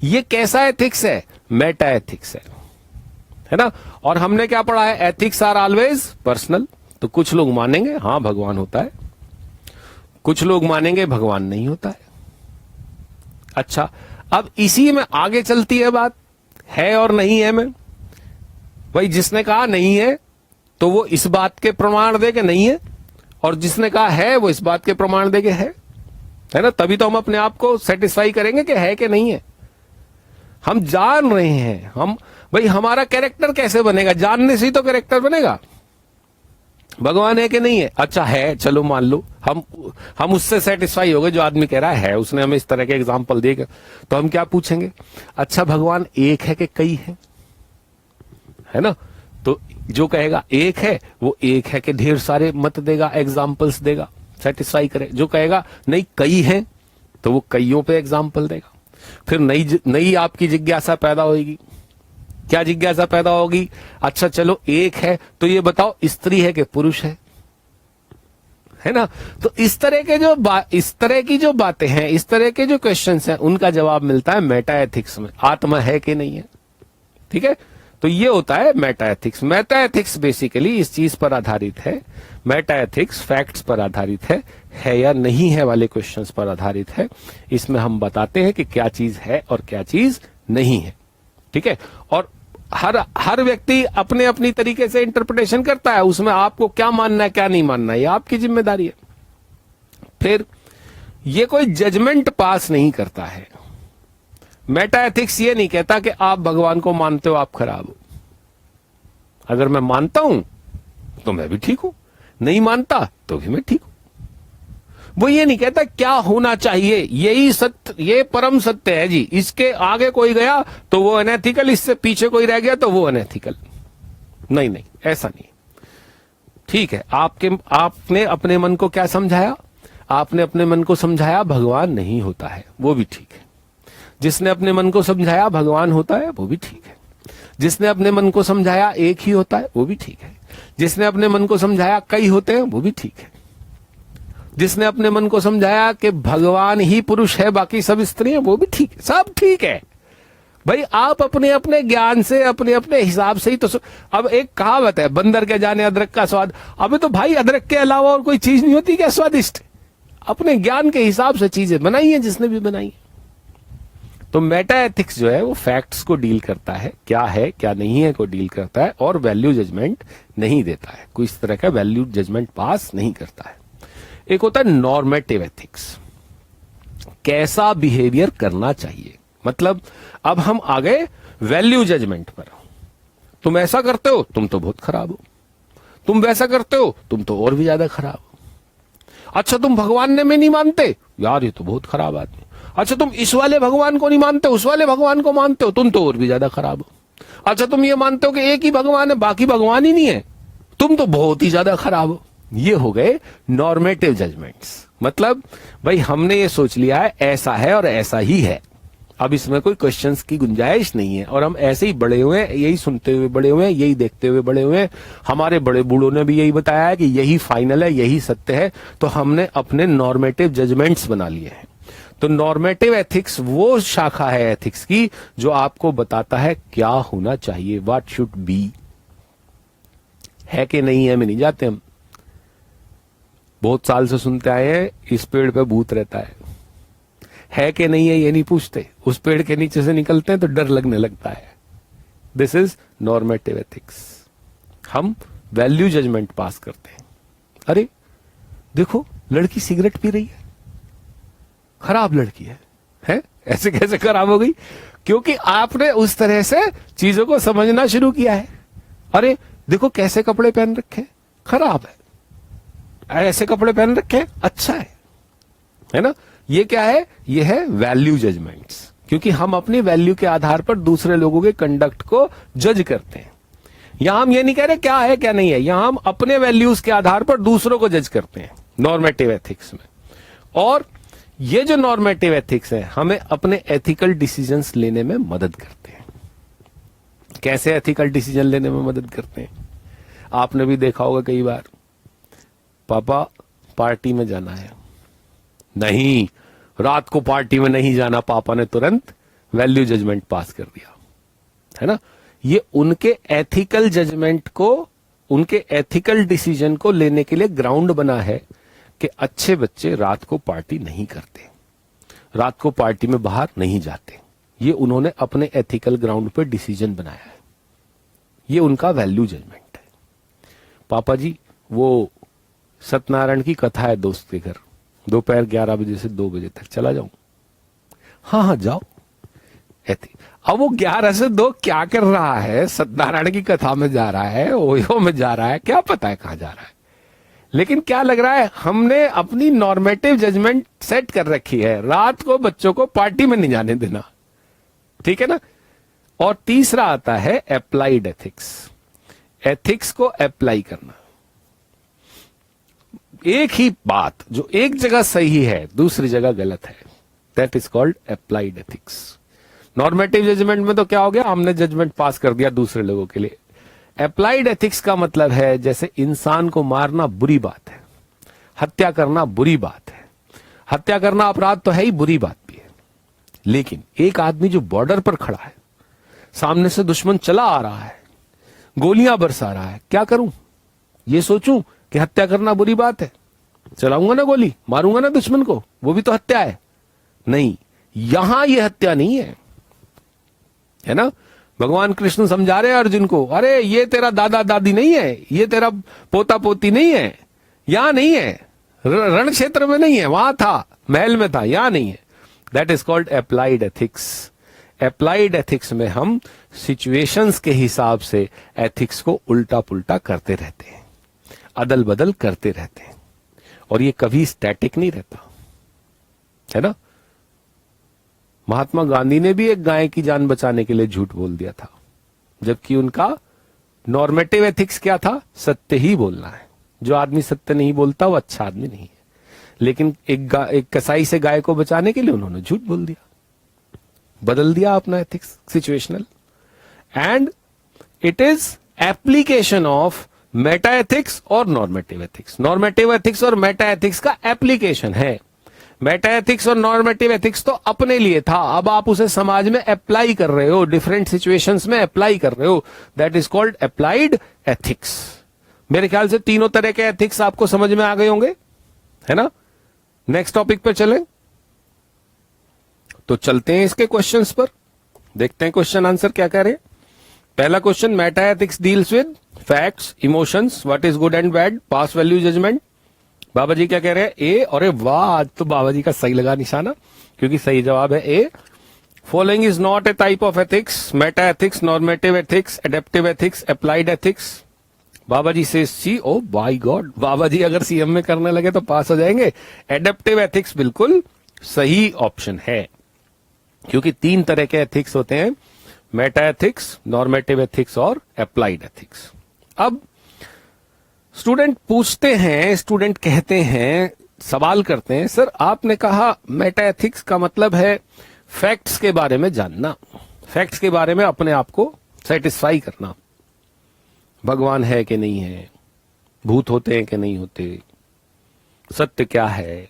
ये कैसा एथिक्स है? मेटा एथिक्स है ना। और हमने क्या पढ़ा है? Ethics are always personal. तो कुछ लोग मानेंगे हाँ भगवान होता है, कुछ लोग मानेंगे भगवान नहीं होता है। अच्छा, अब इसी में आगे चलती है बात, है और नहीं है में। भाई जिसने कहा नहीं है तो वो इस बात के प्रमाण दे के नहीं है, और जिसने कहा है वो इस बात के प्रमाण दे के है ना। तभी तो हम अपने आप को सेटिस्फाई करेंगे कि है कि नहीं है। हम जान रहे हैं, हम भाई हमारा कैरेक्टर कैसे बनेगा, जानने से ही तो कैरेक्टर बनेगा। भगवान है कि नहीं है, अच्छा है, चलो मान लो, हम उससे सेटिस्फाई हो गए। जो आदमी कह रहा है, उसने हमें इस तरह के एग्जाम्पल देगा, तो हम क्या पूछेंगे, अच्छा भगवान एक है कि कई है ना। तो जो कहेगा एक है वो एक है कि ढेर सारे मत देगा, एग्जाम्पल्स देगा, सेटिस्फाई करे। जो कहेगा नहीं कई है तो वो कईयों पे एग्जाम्पल देगा। फिर नई आपकी जिज्ञासा पैदा होगी। क्या जिज्ञासा पैदा होगी, अच्छा चलो एक है तो ये बताओ स्त्री है कि पुरुष है ना। तो इस तरह की जो बातें हैं, इस तरह के जो क्वेश्चंस हैं, उनका जवाब मिलता है मेटा एथिक्स में। आत्मा है कि नहीं है, ठीक है। तो ये होता है Meta ethics. Meta ethics basically इस चीज पर आधारित है, मेटा एथिक्स फैक्ट्स पर आधारित है या नहीं है वाले क्वेश्चंस पर आधारित है। इसमें हम बताते हैं कि क्या चीज है और क्या चीज नहीं है, ठीक है। और हर व्यक्ति अपने अपनी तरीके से इंटरप्रिटेशन करता है, उसमें आपको क्या मानना है क्या नहीं मानना है ये आपकी जिम्मेदारी है। फिर ये कोई जजमेंट पास नहीं करता है। मेटा एथिक्स ये नहीं कहता कि आप भगवान को मानते हो आप खराब हो। अगर मैं मानता हूं तो मैं भी ठीक हूं, नहीं मानता तो भी मैं ठीक हूं। वो ये नहीं कहता क्या होना चाहिए, यही सत्य, ये परम सत्य है जी, इसके आगे कोई गया तो वो अनएथिकल, इससे पीछे कोई रह गया तो वो अनएथिकल। नहीं, ऐसा नहीं। ठीक है, आपने अपने मन को क्या समझाया, आपने अपने मन को समझाया भगवान नहीं होता है, वो भी ठीक है। जिसने अपने मन को समझाया भगवान होता है, वो भी ठीक है। जिसने अपने मन को समझाया एक ही होता है, वो भी ठीक है। जिसने अपने मन को समझाया कई होते हैं, वो भी ठीक है। जिसने अपने मन को समझाया कि भगवान ही पुरुष है बाकी सब स्त्री हैं, वो भी ठीक है। सब ठीक है भाई, आप अपने अपने ज्ञान से अपने अपने हिसाब से ही तो। अब एक कहावत है, बंदर के जाने अदरक का स्वाद। अबे तो भाई अदरक के अलावा और कोई चीज नहीं होती क्या स्वादिष्ट। अपने ज्ञान के हिसाब से चीजें बनाई है जिसने भी बनाई है। तो मेटा एथिक्स जो है वो फैक्ट्स को डील करता है, क्या है क्या नहीं है को डील करता है, और वैल्यू जजमेंट नहीं देता है, कोई इस तरह का वैल्यू जजमेंट पास नहीं करता है। एक होता है नॉर्मेटिव एथिक्स, कैसा बिहेवियर करना चाहिए। मतलब अब हम आ गए वैल्यू जजमेंट पर। तुम ऐसा करते हो तुम तो बहुत खराब हो, तुम वैसा करते हो तुम तो और भी ज्यादा खराब हो। अच्छा तुम भगवान ने में नहीं मानते, यार ये तो बहुत खराब आदमी। अच्छा तुम इस वाले भगवान को नहीं मानते, उस वाले भगवान को मानते हो, तुम तो और भी ज्यादा खराब हो। अच्छा तुम ये मानते हो कि एक ही भगवान है बाकी भगवान ही नहीं है, तुम तो बहुत ही ज्यादा खराब हो। ये हो गए नॉर्मेटिव जजमेंट्स। मतलब भाई हमने ये सोच लिया है ऐसा है और ऐसा ही है, अब इसमें कोई क्वेश्चंस की गुंजाइश नहीं है। और हम ऐसे ही बड़े हुए हैं, यही सुनते हुए बड़े हुए हैं, यही देखते हुए बड़े हुए हैं। हमारे बड़े बूढ़ों ने भी यही बताया है कि यही फाइनल है, यही सत्य है। तो हमने अपने नॉर्मेटिव जजमेंट्स बना लिए हैं। तो नॉर्मेटिव एथिक्स वो शाखा है एथिक्स की जो आपको बताता है क्या होना चाहिए, व्हाट शुड बी। है कि नहीं है में नहीं जाते हम। बहुत साल से सुनते आए हैं इस पेड़ पे भूत रहता है कि नहीं है ये नहीं पूछते, उस पेड़ के नीचे से निकलते हैं तो डर लगने लगता है। This is normative ethics. हम वैल्यू जजमेंट पास करते हैं। अरे देखो लड़की सिगरेट पी रही है, खराब लड़की है ऐसे कैसे खराब हो गई, क्योंकि आपने उस तरह से चीजों को समझना शुरू किया है। अरे देखो कैसे कपड़े पहन रखे, खराब है, ऐसे कपड़े पहन रखे अच्छा है ना। ये क्या है, ये है वैल्यू जजमेंट्स, क्योंकि हम अपनी वैल्यू के आधार पर दूसरे लोगों के कंडक्ट को जज करते हैं। यहां हम ये नहीं कह रहे क्या है क्या नहीं है, यहां हम अपने वैल्यूज के आधार पर दूसरों को जज करते हैं नॉर्मेटिव एथिक्स में। और ये जो नॉर्मेटिव एथिक्स है हमें अपने एथिकल डिसीजंस लेने में मदद करते हैं। कैसे एथिकल डिसीजन लेने में मदद करते हैं, आपने भी देखा होगा कई बार, पापा पार्टी में जाना है, नहीं रात को पार्टी में नहीं जाना, पापा ने तुरंत वैल्यू जजमेंट पास कर दिया, है ना। ये उनके एथिकल जजमेंट को, उनके एथिकल डिसीजन को लेने के लिए ग्राउंड बना है कि अच्छे बच्चे रात को पार्टी नहीं करते। रात को पार्टी में बाहर नहीं जाते। ये उन्होंने अपने एथिकल ग्राउंड पे डिसीजन बनाया है, ये उनका वैल्यू जजमेंट है। पापा जी वो सत्यनारायण की कथा है दोस्त के घर, दोपहर 11 बजे से 2 बजे तक चला जाऊं। हाँ हाँ जाओ। अब वो 11 से 2 क्या कर रहा है, सत्यनारायण की कथा में जा रहा है, ओयो में जा रहा है, क्या पता है कहां जा रहा है। लेकिन क्या लग रहा है, हमने अपनी नॉर्मेटिव जजमेंट सेट कर रखी है, रात को बच्चों को पार्टी में नहीं जाने देना, ठीक है ना। और तीसरा आता है अप्लाइड एथिक्स, एथिक्स को अप्लाई करना। एक ही बात जो एक जगह सही है दूसरी जगह गलत है, that is called applied ethics. Normative judgement में तो क्या हो गया, हमने जजमेंट पास कर दिया दूसरे लोगों के लिए। अप्लाइड एथिक्स का मतलब है जैसे इंसान को मारना बुरी बात है, हत्या करना बुरी बात है, हत्या करना अपराध तो है ही, बुरी बात भी है। लेकिन एक आदमी जो बॉर्डर पर खड़ा है, सामने से दुश्मन चला आ रहा है, गोलियां बरसा रहा है, क्या करूं, ये सोचूं कि हत्या करना बुरी बात है, चलाऊंगा ना गोली, मारूंगा ना दुश्मन को, वो भी तो हत्या है। नहीं, यहां ये हत्या नहीं है ना। भगवान कृष्ण समझा रहे हैं अर्जुन को, अरे ये तेरा दादा दादी नहीं है, ये तेरा पोता पोती नहीं है, यहां नहीं है, रण क्षेत्र में नहीं है, वहां था, महल में था, यहां नहीं है। That is called applied ethics. Applied ethics में हम सिचुएशंस के हिसाब से एथिक्स को उल्टा पुल्टा करते रहते हैं, अदल बदल करते रहते हैं, और ये कभी स्टैटिक नहीं रहता, है ना। महात्मा गांधी ने भी एक गाय की जान बचाने के लिए झूठ बोल दिया था, जबकि उनका नॉर्मेटिव एथिक्स क्या था, सत्य ही बोलना है। जो आदमी सत्य नहीं बोलता वो अच्छा आदमी नहीं है। लेकिन एक कसाई से गाय को बचाने के लिए उन्होंने झूठ बोल दिया, बदल दिया अपना ethics, situational. And it is application of Meta ethics और नॉर्मेटिव एथिक्स। नॉर्मेटिव एथिक्स और मेटा एथिक्स का एप्लीकेशन है। मेटा एथिक्स और नॉर्मेटिव एथिक्स तो अपने लिए था, अब आप उसे समाज में अप्लाई कर रहे हो, डिफरेंट सिचुएशंस में अप्लाई कर रहे हो, that is called applied ethics. मेरे ख्याल से तीनों तरह के एथिक्स आपको समझ में आ गए होंगे, है ना। नेक्स्ट टॉपिक पर चलें, तो चलते हैं इसके क्वेश्चंस पर, देखते हैं क्वेश्चन आंसर क्या कह रहे हैं। पहला question, meta ethics deals with facts, emotions, what is good and bad, past value judgement. Baba ji क्या कह रहे हैं, ए। और वाह, आज तो बाबा जी का सही लगा निशाना, क्योंकि सही जवाब है A. Following is not a type of ethics, meta ethics, normative ethics, adaptive ethics, applied ethics. Baba ji से सी, ओ बाय गॉड, बाबा जी अगर सीएम में करने लगे तो पास हो जाएंगे। एडेप्टिव एथिक्स बिल्कुल सही ऑप्शन है, क्योंकि 3 तरह के एथिक्स होते हैं, मेटा एथिक्स, नॉर्मेटिव एथिक्स और अप्लाइड एथिक्स। अब स्टूडेंट पूछते हैं, स्टूडेंट कहते हैं, सवाल करते हैं, सर आपने कहा मेटा एथिक्स का मतलब है फैक्ट्स के बारे में जानना, फैक्ट्स के बारे में अपने आप को सेटिस्फाई करना, भगवान है कि नहीं है, भूत होते हैं कि नहीं होते, सत्य क्या है,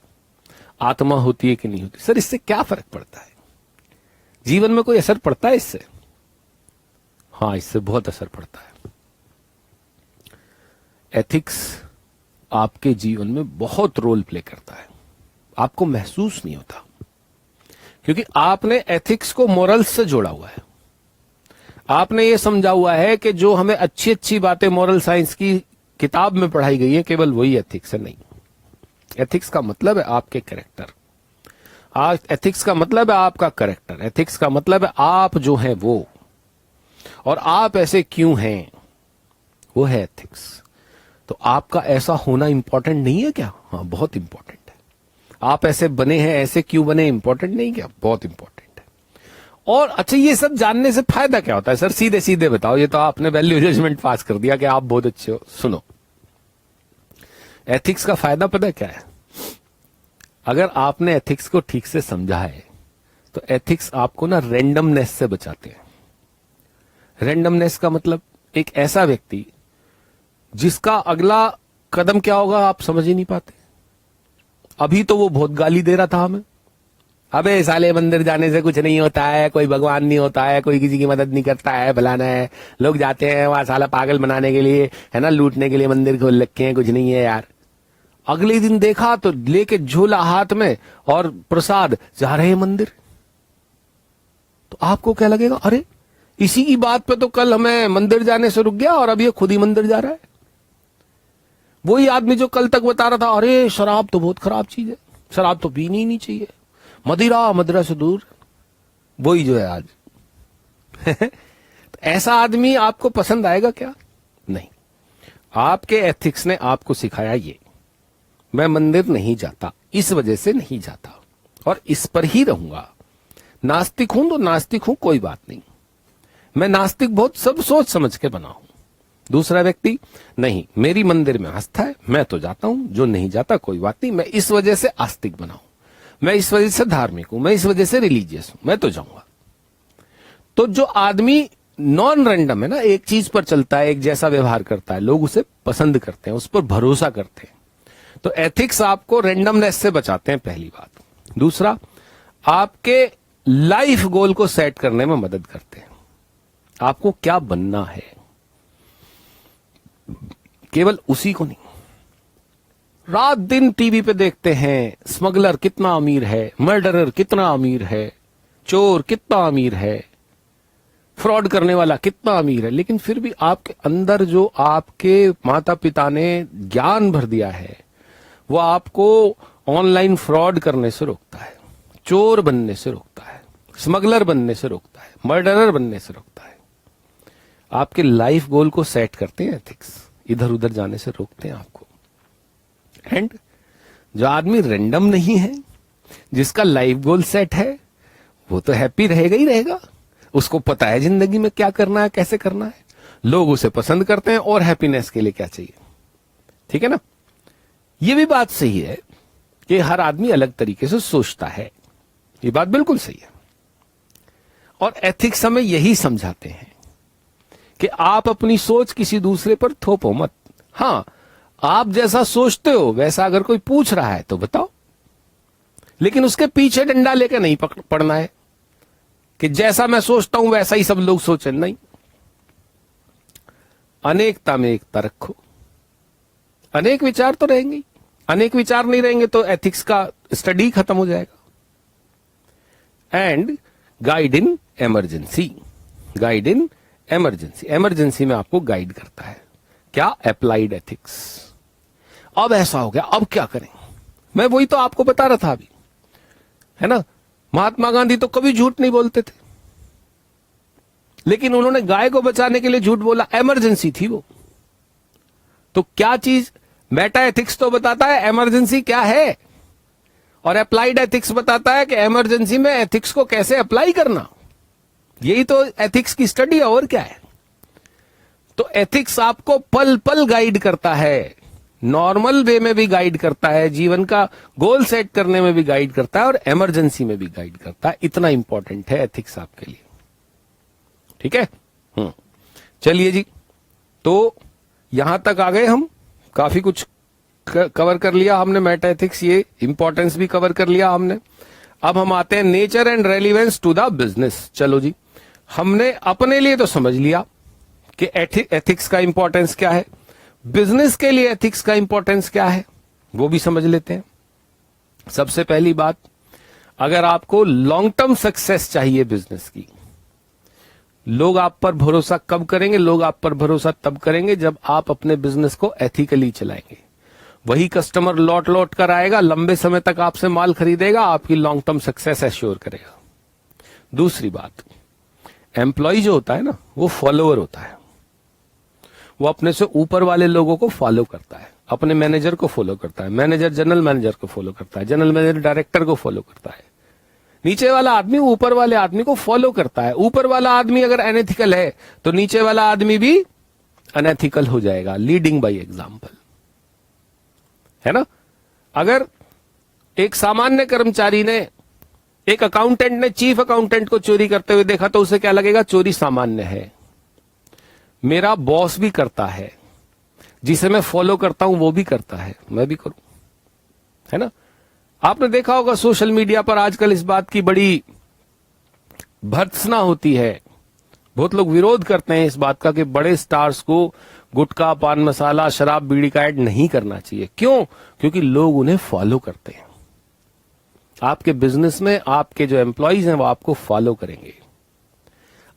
आत्मा होती है कि नहीं होती। सर इससे क्या फर्क पड़ता है, जीवन में कोई असर पड़ता है इससे? हाँ, इससे बहुत असर पड़ता है। एथिक्स आपके जीवन में बहुत रोल प्ले करता है, आपको महसूस नहीं होता, क्योंकि आपने एथिक्स को मोरल्स से जोड़ा हुआ है। आपने ये समझा हुआ है कि जो हमें अच्छी अच्छी बातें मोरल साइंस की किताब में पढ़ाई गई है, केवल वही एथिक्स है। नहीं, एथिक्स का मतलब है आपके कैरेक्टर, एथिक्स का मतलब है आपका कैरेक्टर, एथिक्स का मतलब है आप जो हैं वो, और आप ऐसे क्यों हैं, वो है एथिक्स। तो आपका ऐसा होना इंपॉर्टेंट नहीं है क्या? हाँ, बहुत इंपॉर्टेंट है। आप ऐसे बने हैं, ऐसे क्यों बने, इंपॉर्टेंट नहीं क्या? बहुत इंपॉर्टेंट है। और अच्छा, ये सब जानने से फायदा क्या होता है? सर सीधे सीधे बताओ, ये तो आपने वैल्यू जजमेंट पास कर दिया कि आप बहुत अच्छे हो। सुनो, एथिक्स का फायदा पता क्या है? अगर आपने एथिक्स को ठीक से समझा है तो एथिक्स आपको ना रैंडमनेस से बचाते हैं। रैंडमनेस का मतलब एक ऐसा व्यक्ति जिसका अगला कदम क्या होगा आप समझ ही नहीं पाते। अभी तो वो बहुत गाली दे रहा था हमें, अबे साले मंदिर जाने से कुछ नहीं होता है, कोई भगवान नहीं होता है, कोई किसी की मदद नहीं करता है, फलाना है, लोग जाते हैं वहां साला पागल बनाने के लिए, है ना, लूटने के लिए मंदिर खोल रखे हैं, कुछ नहीं है यार। अगले दिन देखा तो लेके झोला हाथ में और प्रसाद, जा रहे हैं मंदिर। तो आपको क्या लगेगा, अरे इसी की बात पे तो कल हमें मंदिर जाने से रुक गया और अब ये खुद ही मंदिर जा रहा है। वही आदमी जो कल तक बता रहा था, अरे शराब तो बहुत खराब चीज है, शराब तो पीनी ही नहीं चाहिए, मदिरा से दूर, वही जो है आज। तो ऐसा आदमी आपको पसंद आएगा क्या? नहीं। आपके एथिक्स ने आपको सिखाया ये, मैं मंदिर नहीं जाता, इस वजह से नहीं जाता और इस पर ही रहूंगा। नास्तिक हूं तो नास्तिक हूं, कोई बात नहीं। मैं नास्तिक बहुत सब सोच समझ के बना हूं। दूसरा व्यक्ति, नहीं मेरी मंदिर में आस्था है, मैं तो जाता हूं, जो नहीं जाता कोई बात नहीं, मैं इस वजह से आस्तिक बना हूं, मैं इस वजह से धार्मिक हूं, मैं इस वजह से रिलीजियस हूं, मैं तो जाऊंगा। तो जो आदमी नॉन रैंडम है ना, एक चीज पर चलता है, एक जैसा व्यवहार करता है, लोग उसे पसंद करते हैं, उस पर भरोसा करते हैं। तो एथिक्स आपको रैंडमनेस से बचाते हैं, पहली बात। दूसरा, आपके लाइफ गोल को सेट करने में मदद करते हैं। आपको क्या बनना है, केवल उसी को नहीं। रात दिन टीवी पे देखते हैं, स्मगलर कितना अमीर है, मर्डरर कितना अमीर है, चोर कितना अमीर है, फ्रॉड करने वाला कितना अमीर है, लेकिन फिर भी आपके अंदर जो आपके माता पिता ने ज्ञान भर दिया है, वो आपको ऑनलाइन फ्रॉड करने से रोकता है, चोर बनने से रोकता है, स्मगलर बनने से रोकता है, मर्डरर बनने से रोकता है। आपके लाइफ गोल को सेट करते हैं एथिक्स, इधर उधर जाने से रोकते हैं आपको। एंड जो आदमी रैंडम नहीं है, जिसका लाइफ गोल सेट है, वो तो हैप्पी रहेगा ही रहेगा। उसको पता है जिंदगी में क्या करना है, कैसे करना है, लोग उसे पसंद करते हैं, और हैप्पीनेस के लिए क्या चाहिए। ठीक है ना? ये भी बात सही है कि हर आदमी अलग तरीके से सोचता है, ये बात बिल्कुल सही है। और एथिक्स हमें यही समझाते हैं कि आप अपनी सोच किसी दूसरे पर थोपो मत। हां, आप जैसा सोचते हो वैसा अगर कोई पूछ रहा है तो बताओ, लेकिन उसके पीछे डंडा लेकर नहीं पड़ना है कि जैसा मैं सोचता हूं वैसा ही सब लोग सोचें। नहीं, अनेकता में एकता रखो। अनेक विचार तो रहेंगे, अनेक विचार नहीं रहेंगे तो एथिक्स का स्टडी खत्म हो जाएगा। And guide in emergency, guide in emergency, emergency में आपको गाइड करता है क्या? Applied ethics. अब ऐसा हो गया, अब क्या करें? मैं वही तो आपको बता रहा था अभी, है ना? महात्मा गांधी तो कभी झूठ नहीं बोलते थे, लेकिन उन्होंने गाय को बचाने के लिए झूठ बोला, इमरजेंसी थी वो। तो क्या चीज, मेटा एथिक्स तो बताता है इमरजेंसी क्या है, और अप्लाइड एथिक्स बताता है कि इमरजेंसी में एथिक्स को कैसे अप्लाई करना। यही तो एथिक्स की स्टडी है, और क्या है। तो एथिक्स आपको पल पल गाइड करता है, नॉर्मल वे में भी गाइड करता है, जीवन का गोल सेट करने में भी गाइड करता है, और इमरजेंसी में भी गाइड करता है। इतना इंपॉर्टेंट है एथिक्स आपके लिए। ठीक है? चलिए जी, तो यहां तक आ गए हम, काफी कुछ कवर कर लिया हमने मेटा एथिक्स, ये इंपॉर्टेंस भी कवर कर लिया हमने। अब हम आते हैं nature and relevance to the business. चलो जी, हमने अपने लिए तो समझ लिया कि एथिक्स का इंपॉर्टेंस क्या है, बिजनेस के लिए एथिक्स का इंपॉर्टेंस क्या है, वो भी समझ लेते हैं। सबसे पहली बात, अगर आपको लॉन्ग टर्म सक्सेस चाहिए बिजनेस की, लोग आप पर भरोसा कब करेंगे? लोग आप पर भरोसा तब करेंगे जब आप अपने बिजनेस को एथिकली चलाएंगे। वही कस्टमर लौट लौट कर आएगा, लंबे समय तक आपसे माल खरीदेगा, आपकी लॉन्ग टर्म सक्सेस एश्योर करेगा। दूसरी बात, एम्प्लॉय जो होता है ना, वो फॉलोअर होता है। वो अपने से ऊपर वाले लोगों को फॉलो करता है, अपने मैनेजर को फॉलो करता है, मैनेजर जनरल मैनेजर को फॉलो करता है, जनरल मैनेजर डायरेक्टर को फॉलो करता है। नीचे वाला आदमी ऊपर वाले आदमी को फॉलो करता है। ऊपर वाला आदमी अगर अनएथिकल है तो नीचे वाला आदमी भी अनएथिकल हो जाएगा, लीडिंग बाय एग्जाम्पल, है ना? अगर एक सामान्य कर्मचारी ने, एक अकाउंटेंट ने चीफ अकाउंटेंट को चोरी करते हुए देखा तो उसे क्या लगेगा? चोरी सामान्य है, मेरा बॉस भी करता है, जिसे मैं फॉलो करता हूं वो भी करता है, मैं भी करूं, है ना? आपने देखा होगा सोशल मीडिया पर आजकल इस बात की बड़ी भर्त्सना होती है, बहुत लोग विरोध करते हैं इस बात का कि बड़े स्टार्स को गुटखा, पान मसाला, शराब, बीड़ी का ऐड नहीं करना चाहिए। क्यों? क्योंकि लोग उन्हें फॉलो करते हैं। आपके बिजनेस में आपके जो एम्प्लॉइज हैं वो आपको फॉलो करेंगे।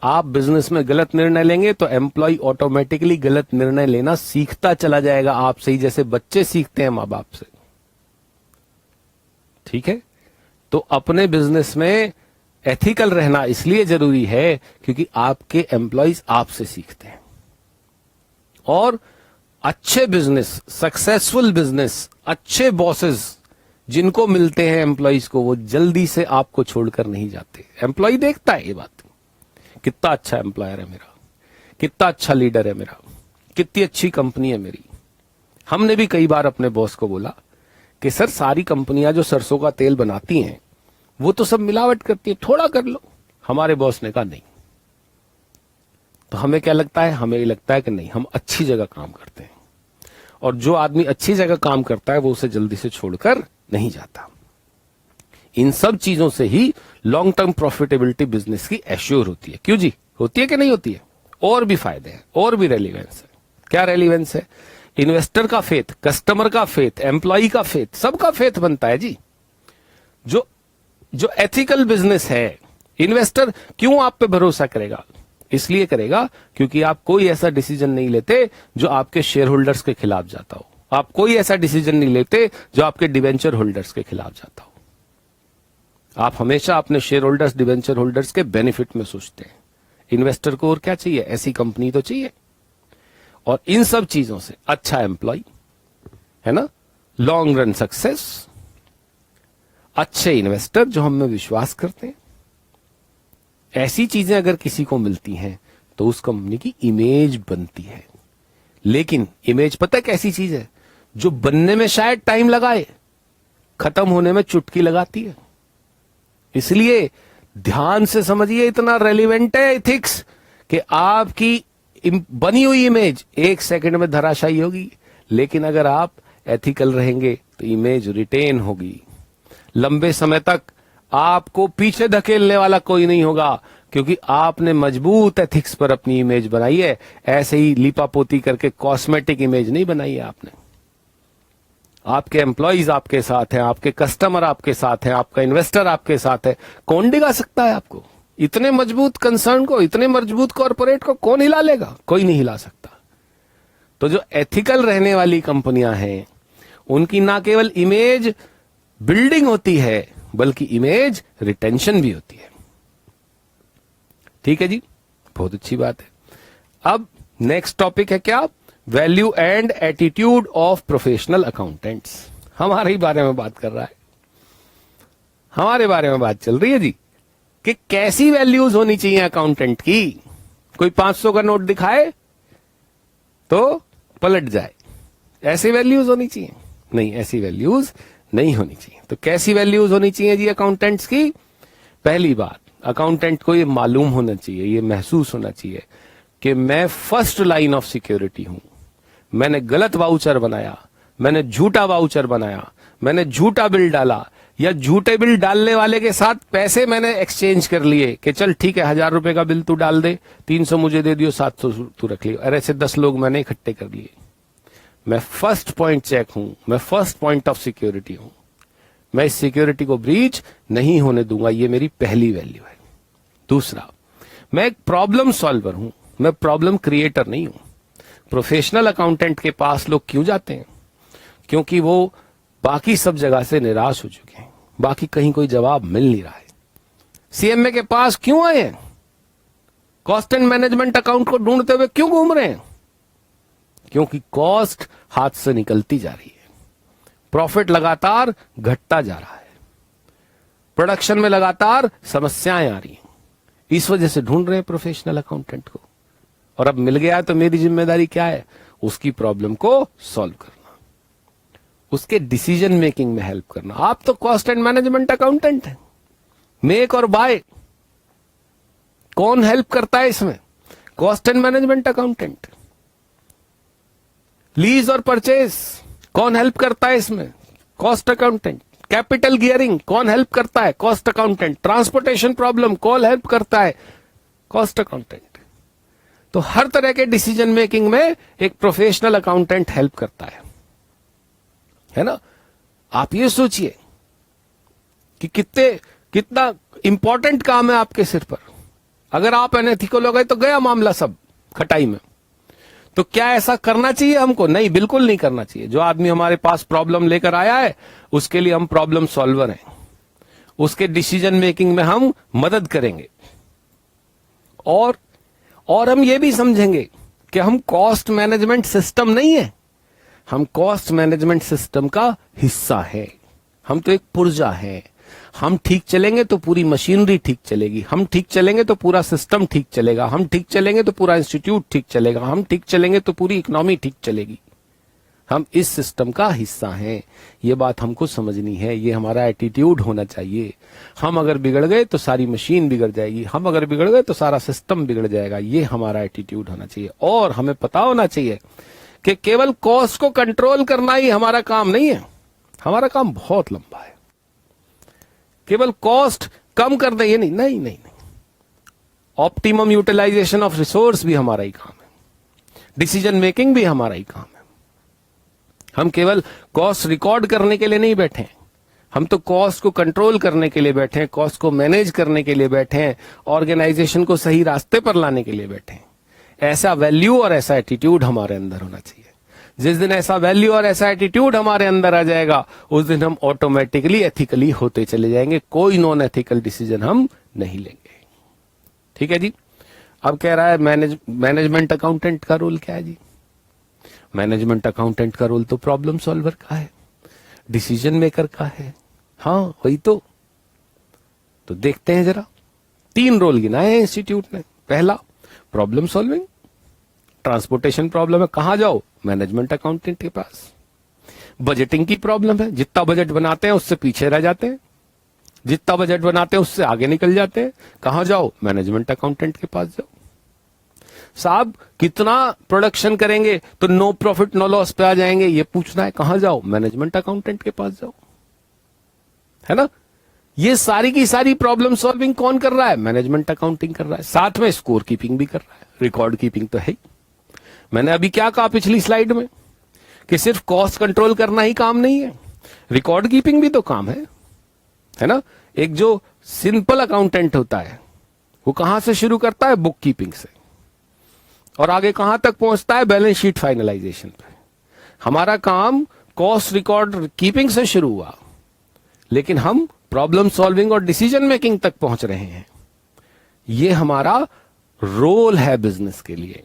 आप बिजनेस में गलत निर्णय लेंगे तो एम्प्लॉय ऑटोमेटिकली गलत निर्णय लेना सीखता चला जाएगा आपसे ही, जैसे बच्चे सीखते हैं मां बाप से। ठीक है? तो अपने बिजनेस में एथिकल रहना इसलिए जरूरी है क्योंकि आपके एम्प्लॉइज आपसे सीखते हैं। और अच्छे बिजनेस, सक्सेसफुल बिजनेस, अच्छे बॉसेस जिनको मिलते हैं एम्प्लॉइज को, वो जल्दी से आपको छोड़कर नहीं जाते। एम्प्लॉय देखता है ये बात, कितना अच्छा एम्प्लॉयर है मेरा, कितना अच्छा लीडर है मेरा, कितनी अच्छी कंपनी है मेरी। हमने भी कई बार अपने बॉस को बोला कि सर सारी कंपनियां जो सरसों का तेल बनाती हैं वो तो सब मिलावट करती है, थोड़ा कर लो। हमारे बॉस ने कहा नहीं। तो हमें क्या लगता है? हमें ये लगता है कि नहीं, हम अच्छी जगह काम करते हैं, और जो आदमी अच्छी जगह काम करता है वो उसे जल्दी से छोड़कर नहीं जाता। इन सब चीजों से ही लॉन्ग टर्म प्रॉफिटेबिलिटी बिजनेस की एश्योर होती है। क्यों जी? होती है कि नहीं होती है? और भी फायदे हैं, और भी रेलिवेंस है। क्या रेलिवेंस है? इन्वेस्टर का फेथ, कस्टमर का फेथ, एम्प्लॉय का फेथ, सबका फेथ बनता है जी। जो एथिकल बिजनेस है, इन्वेस्टर क्यों आप पे भरोसा करेगा? इसलिए करेगा क्योंकि आप कोई ऐसा डिसीजन नहीं लेते जो आपके शेयर होल्डर्स के खिलाफ जाता हो। आप कोई ऐसा डिसीजन नहीं लेते जो आपके डिवेंचर होल्डर्स के खिलाफ जाता हो। आप हमेशा अपने शेयर होल्डर्स, डिवेंचर होल्डर्स के बेनिफिट में सोचते हैं। इन्वेस्टर को और क्या चाहिए? ऐसी कंपनी तो चाहिए। और इन सब चीजों से अच्छा एम्प्लॉय, है ना, लॉन्ग रन सक्सेस, अच्छे इन्वेस्टर जो हम में विश्वास करते हैं, ऐसी चीजें अगर किसी को मिलती हैं तो उस कंपनी की इमेज बनती है। लेकिन इमेज पता है कैसी चीज है? जो बनने में शायद टाइम लगाए, खत्म होने में चुटकी लगाती है। इसलिए ध्यान से समझिए, इतना रेलिवेंट है एथिक्स कि आपकी बनी हुई इमेज 1 सेकंड में धराशायी होगी, लेकिन अगर आप एथिकल रहेंगे तो इमेज रिटेन होगी। लंबे समय तक आपको पीछे धकेलने वाला कोई नहीं होगा, क्योंकि आपने मजबूत एथिक्स पर अपनी इमेज बनाई है। ऐसे ही लिपापोती करके कॉस्मेटिक इमेज नहीं बनाई है आपने। आपके एम्प्लॉइज आपके साथ हैं, आपके कस्टमर आपके साथ हैं, आपका इन्वेस्टर आपके साथ है। कौन डिगा सकता है आपको? इतने मजबूत कंसर्न को, इतने मजबूत कॉर्पोरेट को कौन हिला लेगा? कोई नहीं हिला सकता। तो जो एथिकल रहने वाली कंपनियां हैं, उनकी ना केवल इमेज बिल्डिंग होती है बल्कि इमेज रिटेंशन भी होती है। ठीक है जी, बहुत अच्छी बात है। अब नेक्स्ट टॉपिक है क्या? Value and attitude of professional accountants. हमारे ही बारे में बात कर रहा है, हमारे बारे में बात चल रही है जी कि कैसी वैल्यूज होनी चाहिए अकाउंटेंट की। कोई 500 का नोट दिखाए तो पलट जाए, ऐसी वैल्यूज होनी चाहिए? नहीं, ऐसी वैल्यूज नहीं होनी चाहिए। तो कैसी वैल्यूज होनी चाहिए जी अकाउंटेंट्स की? पहली बात, अकाउंटेंट को ये मालूम होना चाहिए, ये महसूस होना चाहिए कि मैं फर्स्ट लाइन ऑफ सिक्योरिटी हूं। मैंने गलत वाउचर बनाया, मैंने झूठा वाउचर बनाया, मैंने झूठा बिल डाला, या झूठे बिल डालने वाले के साथ पैसे मैंने एक्सचेंज कर लिए कि चल ठीक है 1000 रुपए का बिल तू डाल दे, 300 मुझे दे दियो, 700 तू रख लियो। अरे ऐसे 10 लोग मैंने इकट्ठे कर लिए। मैं फर्स्ट पॉइंट चेक हूं, मैं फर्स्ट पॉइंट ऑफ सिक्योरिटी हूं। मैं इस सिक्योरिटी को ब्रीच नहीं होने दूंगा, ये मेरी पहली वैल्यू है। दूसरा, मैं एक प्रॉब्लम सॉल्वर हूं, मैं प्रॉब्लम क्रिएटर नहीं हूं। प्रोफेशनल अकाउंटेंट के पास लोग क्यों जाते हैं? क्योंकि वो बाकी सब जगह से निराश हो चुके हैं, बाकी कहीं कोई जवाब मिल नहीं रहा है। सीएमए के पास क्यों आए हैं? कॉस्ट एंड मैनेजमेंट अकाउंट को ढूंढते हुए क्यों घूम रहे हैं? क्योंकि कॉस्ट हाथ से निकलती जा रही है, प्रॉफिट लगातार घटता जा रहा है, प्रोडक्शन में लगातार समस्याएं आ रही हैं। इस वजह से ढूंढ रहे हैं प्रोफेशनल अकाउंटेंट को। और अब मिल गया तो मेरी जिम्मेदारी क्या है? उसकी प्रॉब्लम को सॉल्व करना, उसके डिसीजन मेकिंग में हेल्प करना। आप तो कॉस्ट एंड मैनेजमेंट अकाउंटेंट हैं। मेक और बाय कौन हेल्प करता है इसमें? Cost and management accountant. Lease और परचेज कौन हेल्प करता है इसमें? Cost accountant. कैपिटल गियरिंग कौन हेल्प करता है? Cost accountant. ट्रांसपोर्टेशन प्रॉब्लम कौन हेल्प करता है? Cost accountant. तो हर तरह के डिसीजन मेकिंग में एक प्रोफेशनल अकाउंटेंट हेल्प करता है ना। आप ये सोचिए कि कितना इंपॉर्टेंट काम है आपके सिर पर। अगर आप अनएथिकल हो गए तो गया मामला सब खटाई में। तो क्या ऐसा करना चाहिए हमको? नहीं, बिल्कुल नहीं करना चाहिए। जो आदमी हमारे पास प्रॉब्लम लेकर आया है उसके लिए हम प्रॉब्लम सॉल्वर हैं, उसके डिसीजन मेकिंग में हम मदद करेंगे। और हम ये भी समझेंगे कि हम कॉस्ट मैनेजमेंट सिस्टम नहीं है, हम कॉस्ट मैनेजमेंट सिस्टम का हिस्सा है। हम तो एक पुर्जा है। हम ठीक चलेंगे तो पूरी मशीनरी ठीक चलेगी, हम ठीक चलेंगे तो पूरा सिस्टम ठीक चलेगा, हम ठीक चलेंगे तो पूरा इंस्टीट्यूट ठीक चलेगा, हम ठीक चलेंगे तो पूरी इकोनॉमी ठीक चलेगी। हम इस सिस्टम का हिस्सा हैं। ये बात हमको समझनी है, ये हमारा एटीट्यूड होना चाहिए। हम अगर बिगड़ गए तो सारी मशीन बिगड़ जाएगी, हम अगर बिगड़ गए तो सारा सिस्टम बिगड़ जाएगा। ये हमारा एटीट्यूड होना चाहिए। और हमें पता होना चाहिए कि केवल कॉस्ट को कंट्रोल करना ही हमारा काम नहीं है, हमारा काम बहुत लंबा है। केवल कॉस्ट कम कर दे ये नहीं, नहीं नहीं नहीं। ऑप्टिमम यूटिलाइजेशन ऑफ रिसोर्स भी हमारा ही काम है, डिसीजन मेकिंग भी हमारा ही काम है। हम केवल कॉस्ट रिकॉर्ड करने के लिए नहीं बैठे हैं, हम तो कॉस्ट को कंट्रोल करने के लिए बैठे हैं, कॉस्ट को मैनेज करने के लिए बैठे हैं, ऑर्गेनाइजेशन को सही रास्ते पर लाने के लिए बैठे हैं। ऐसा वैल्यू और ऐसा एटीट्यूड हमारे अंदर होना चाहिए। जिस दिन ऐसा वैल्यू और ऐसा एटीट्यूड हमारे अंदर आ जाएगा उस दिन हम ऑटोमेटिकली एथिकली होते चले जाएंगे। कोई नॉन एथिकल डिसीजन हम नहीं लेंगे। ठीक है जी। अब कह रहा है मैनेजमेंट अकाउंटेंट का रोल क्या है जी? मैनेजमेंट अकाउंटेंट का रोल तो प्रॉब्लम सॉल्वर का है, डिसीजन मेकर का है। हाँ वही तो देखते हैं जरा। 3 रोल गिनाए हैं इंस्टीट्यूट ने। पहला प्रॉब्लम सॉल्विंग, ट्रांसपोर्टेशन प्रॉब्लम है, कहां जाओ? मैनेजमेंट अकाउंटेंट के पास। बजटिंग की प्रॉब्लम है, जितना बजट बनाते हैं उससे पीछे रह जाते हैं, जितना बजट बनाते हैं उससे आगे निकल जाते हैं, कहां जाओ? मैनेजमेंट अकाउंटेंट के पास जाओ। साहब कितना प्रोडक्शन करेंगे तो नो प्रॉफिट नो लॉस पे आ जाएंगे, ये पूछना है, कहां जाओ? मैनेजमेंट अकाउंटेंट के पास जाओ। है ना। ये सारी की सारी प्रॉब्लम सॉल्विंग कौन कर रहा है? मैनेजमेंट अकाउंटिंग कर रहा है। साथ में स्कोर कीपिंग भी कर रहा है, रिकॉर्ड कीपिंग तो है ही। मैंने अभी क्या कहा पिछली स्लाइड में कि सिर्फ कॉस्ट कंट्रोल करना ही काम नहीं है, रिकॉर्ड कीपिंग भी तो काम है ना। एक जो सिंपल अकाउंटेंट होता है वो कहां से शुरू करता है? बुक कीपिंग से, और आगे कहां तक पहुंचता है? बैलेंस शीट फाइनलाइजेशन पे। हमारा काम कॉस्ट रिकॉर्ड कीपिंग से शुरू हुआ, लेकिन हम प्रॉब्लम सॉल्विंग और डिसीजन मेकिंग तक पहुंच रहे हैं। ये हमारा रोल है बिजनेस के लिए।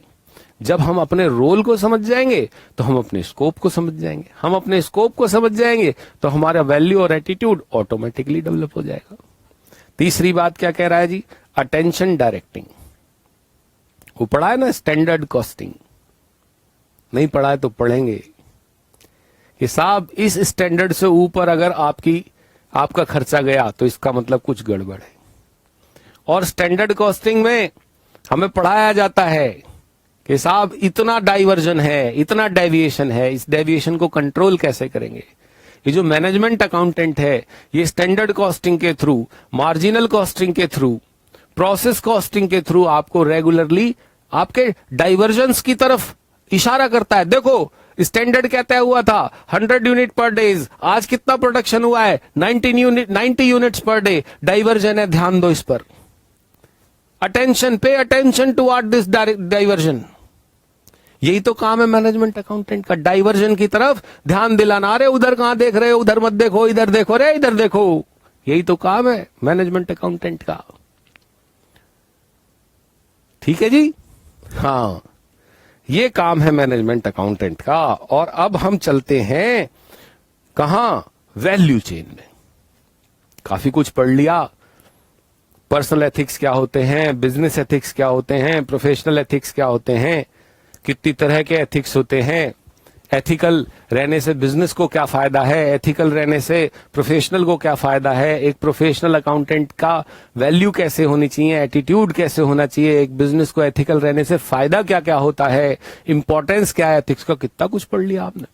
जब हम अपने रोल को समझ जाएंगे तो हम अपने स्कोप को समझ जाएंगे, हम अपने स्कोप को समझ जाएंगे तो हमारा वैल्यू और एटीट्यूड ऑटोमेटिकली डेवलप हो जाएगा। तीसरी बात क्या कह रहा है जी? Attention directing. वो पढ़ा है ना स्टैंडर्ड कॉस्टिंग? नहीं पढ़ा है तो पढ़ेंगे कि साहब इस स्टैंडर्ड से ऊपर अगर आपका खर्चा गया तो इसका मतलब कुछ गड़बड़ है। और स्टैंडर्ड कॉस्टिंग में हमें पढ़ाया जाता है कि साहब इतना डाइवर्जन है, इतना डेविएशन है, इस डेविएशन को कंट्रोल कैसे करेंगे? ये जो मैनेजमेंट अकाउंटेंट है ये स्टैंडर्ड कॉस्टिंग के थ्रू, मार्जिनल कॉस्टिंग के थ्रू, प्रोसेस कॉस्टिंग के थ्रू आपको रेगुलरली आपके डाइवर्जन्स की तरफ इशारा करता है। देखो स्टैंडर्ड क्या तय हुआ था? 100 यूनिट पर डेज, आज कितना प्रोडक्शन हुआ है? 90 यूनिट्स पर डे। डाइवर्जन है, ध्यान दो इस पर। Attention, pay attention toward this diversion. यही तो काम है मैनेजमेंट अकाउंटेंट का, डाइवर्जन की तरफ ध्यान दिलाना। अरे उधर कहां देख रहे हो, उधर मत देखो, इधर देखो, रे इधर देखो। यही तो काम है मैनेजमेंट अकाउंटेंट का। ठीक है जी। हाँ ये काम है मैनेजमेंट अकाउंटेंट का। और अब हम चलते हैं कहां? वैल्यू चेन में। काफी कुछ पढ़ लिया। पर्सनल एथिक्स क्या होते हैं, बिजनेस एथिक्स क्या होते हैं, प्रोफेशनल एथिक्स क्या होते हैं, कितनी तरह के एथिक्स होते हैं, एथिकल रहने से बिजनेस को क्या फायदा है, एथिकल रहने से प्रोफेशनल को क्या फायदा है, एक प्रोफेशनल अकाउंटेंट का वैल्यू कैसे होनी चाहिए, एटीट्यूड कैसे होना चाहिए, एक बिजनेस को एथिकल रहने से फायदा क्या क्या होता है, इंपॉर्टेंस क्या है एथिक्स का। कितना कुछ पढ़ लिया आपने।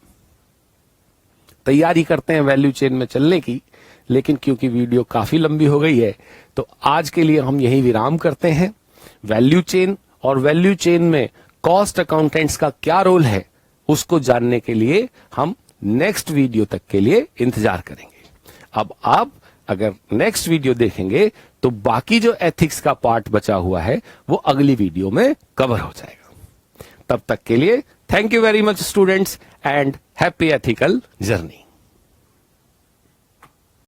तैयारी करते हैं वैल्यू चेन में चलने की, लेकिन क्योंकि वीडियो काफी लंबी हो गई है तो आज के लिए हम यही विराम करते हैं। वैल्यू चेन और वैल्यू चेन में कॉस्ट अकाउंटेंट्स का क्या रोल है, उसको जानने के लिए हम नेक्स्ट वीडियो तक के लिए इंतजार करेंगे। अब आप अगर नेक्स्ट वीडियो देखेंगे तो बाकी जो एथिक्स का पार्ट बचा हुआ है वो अगली वीडियो में कवर हो जाएगा। तब तक के लिए thank you very much students and happy ethical journey.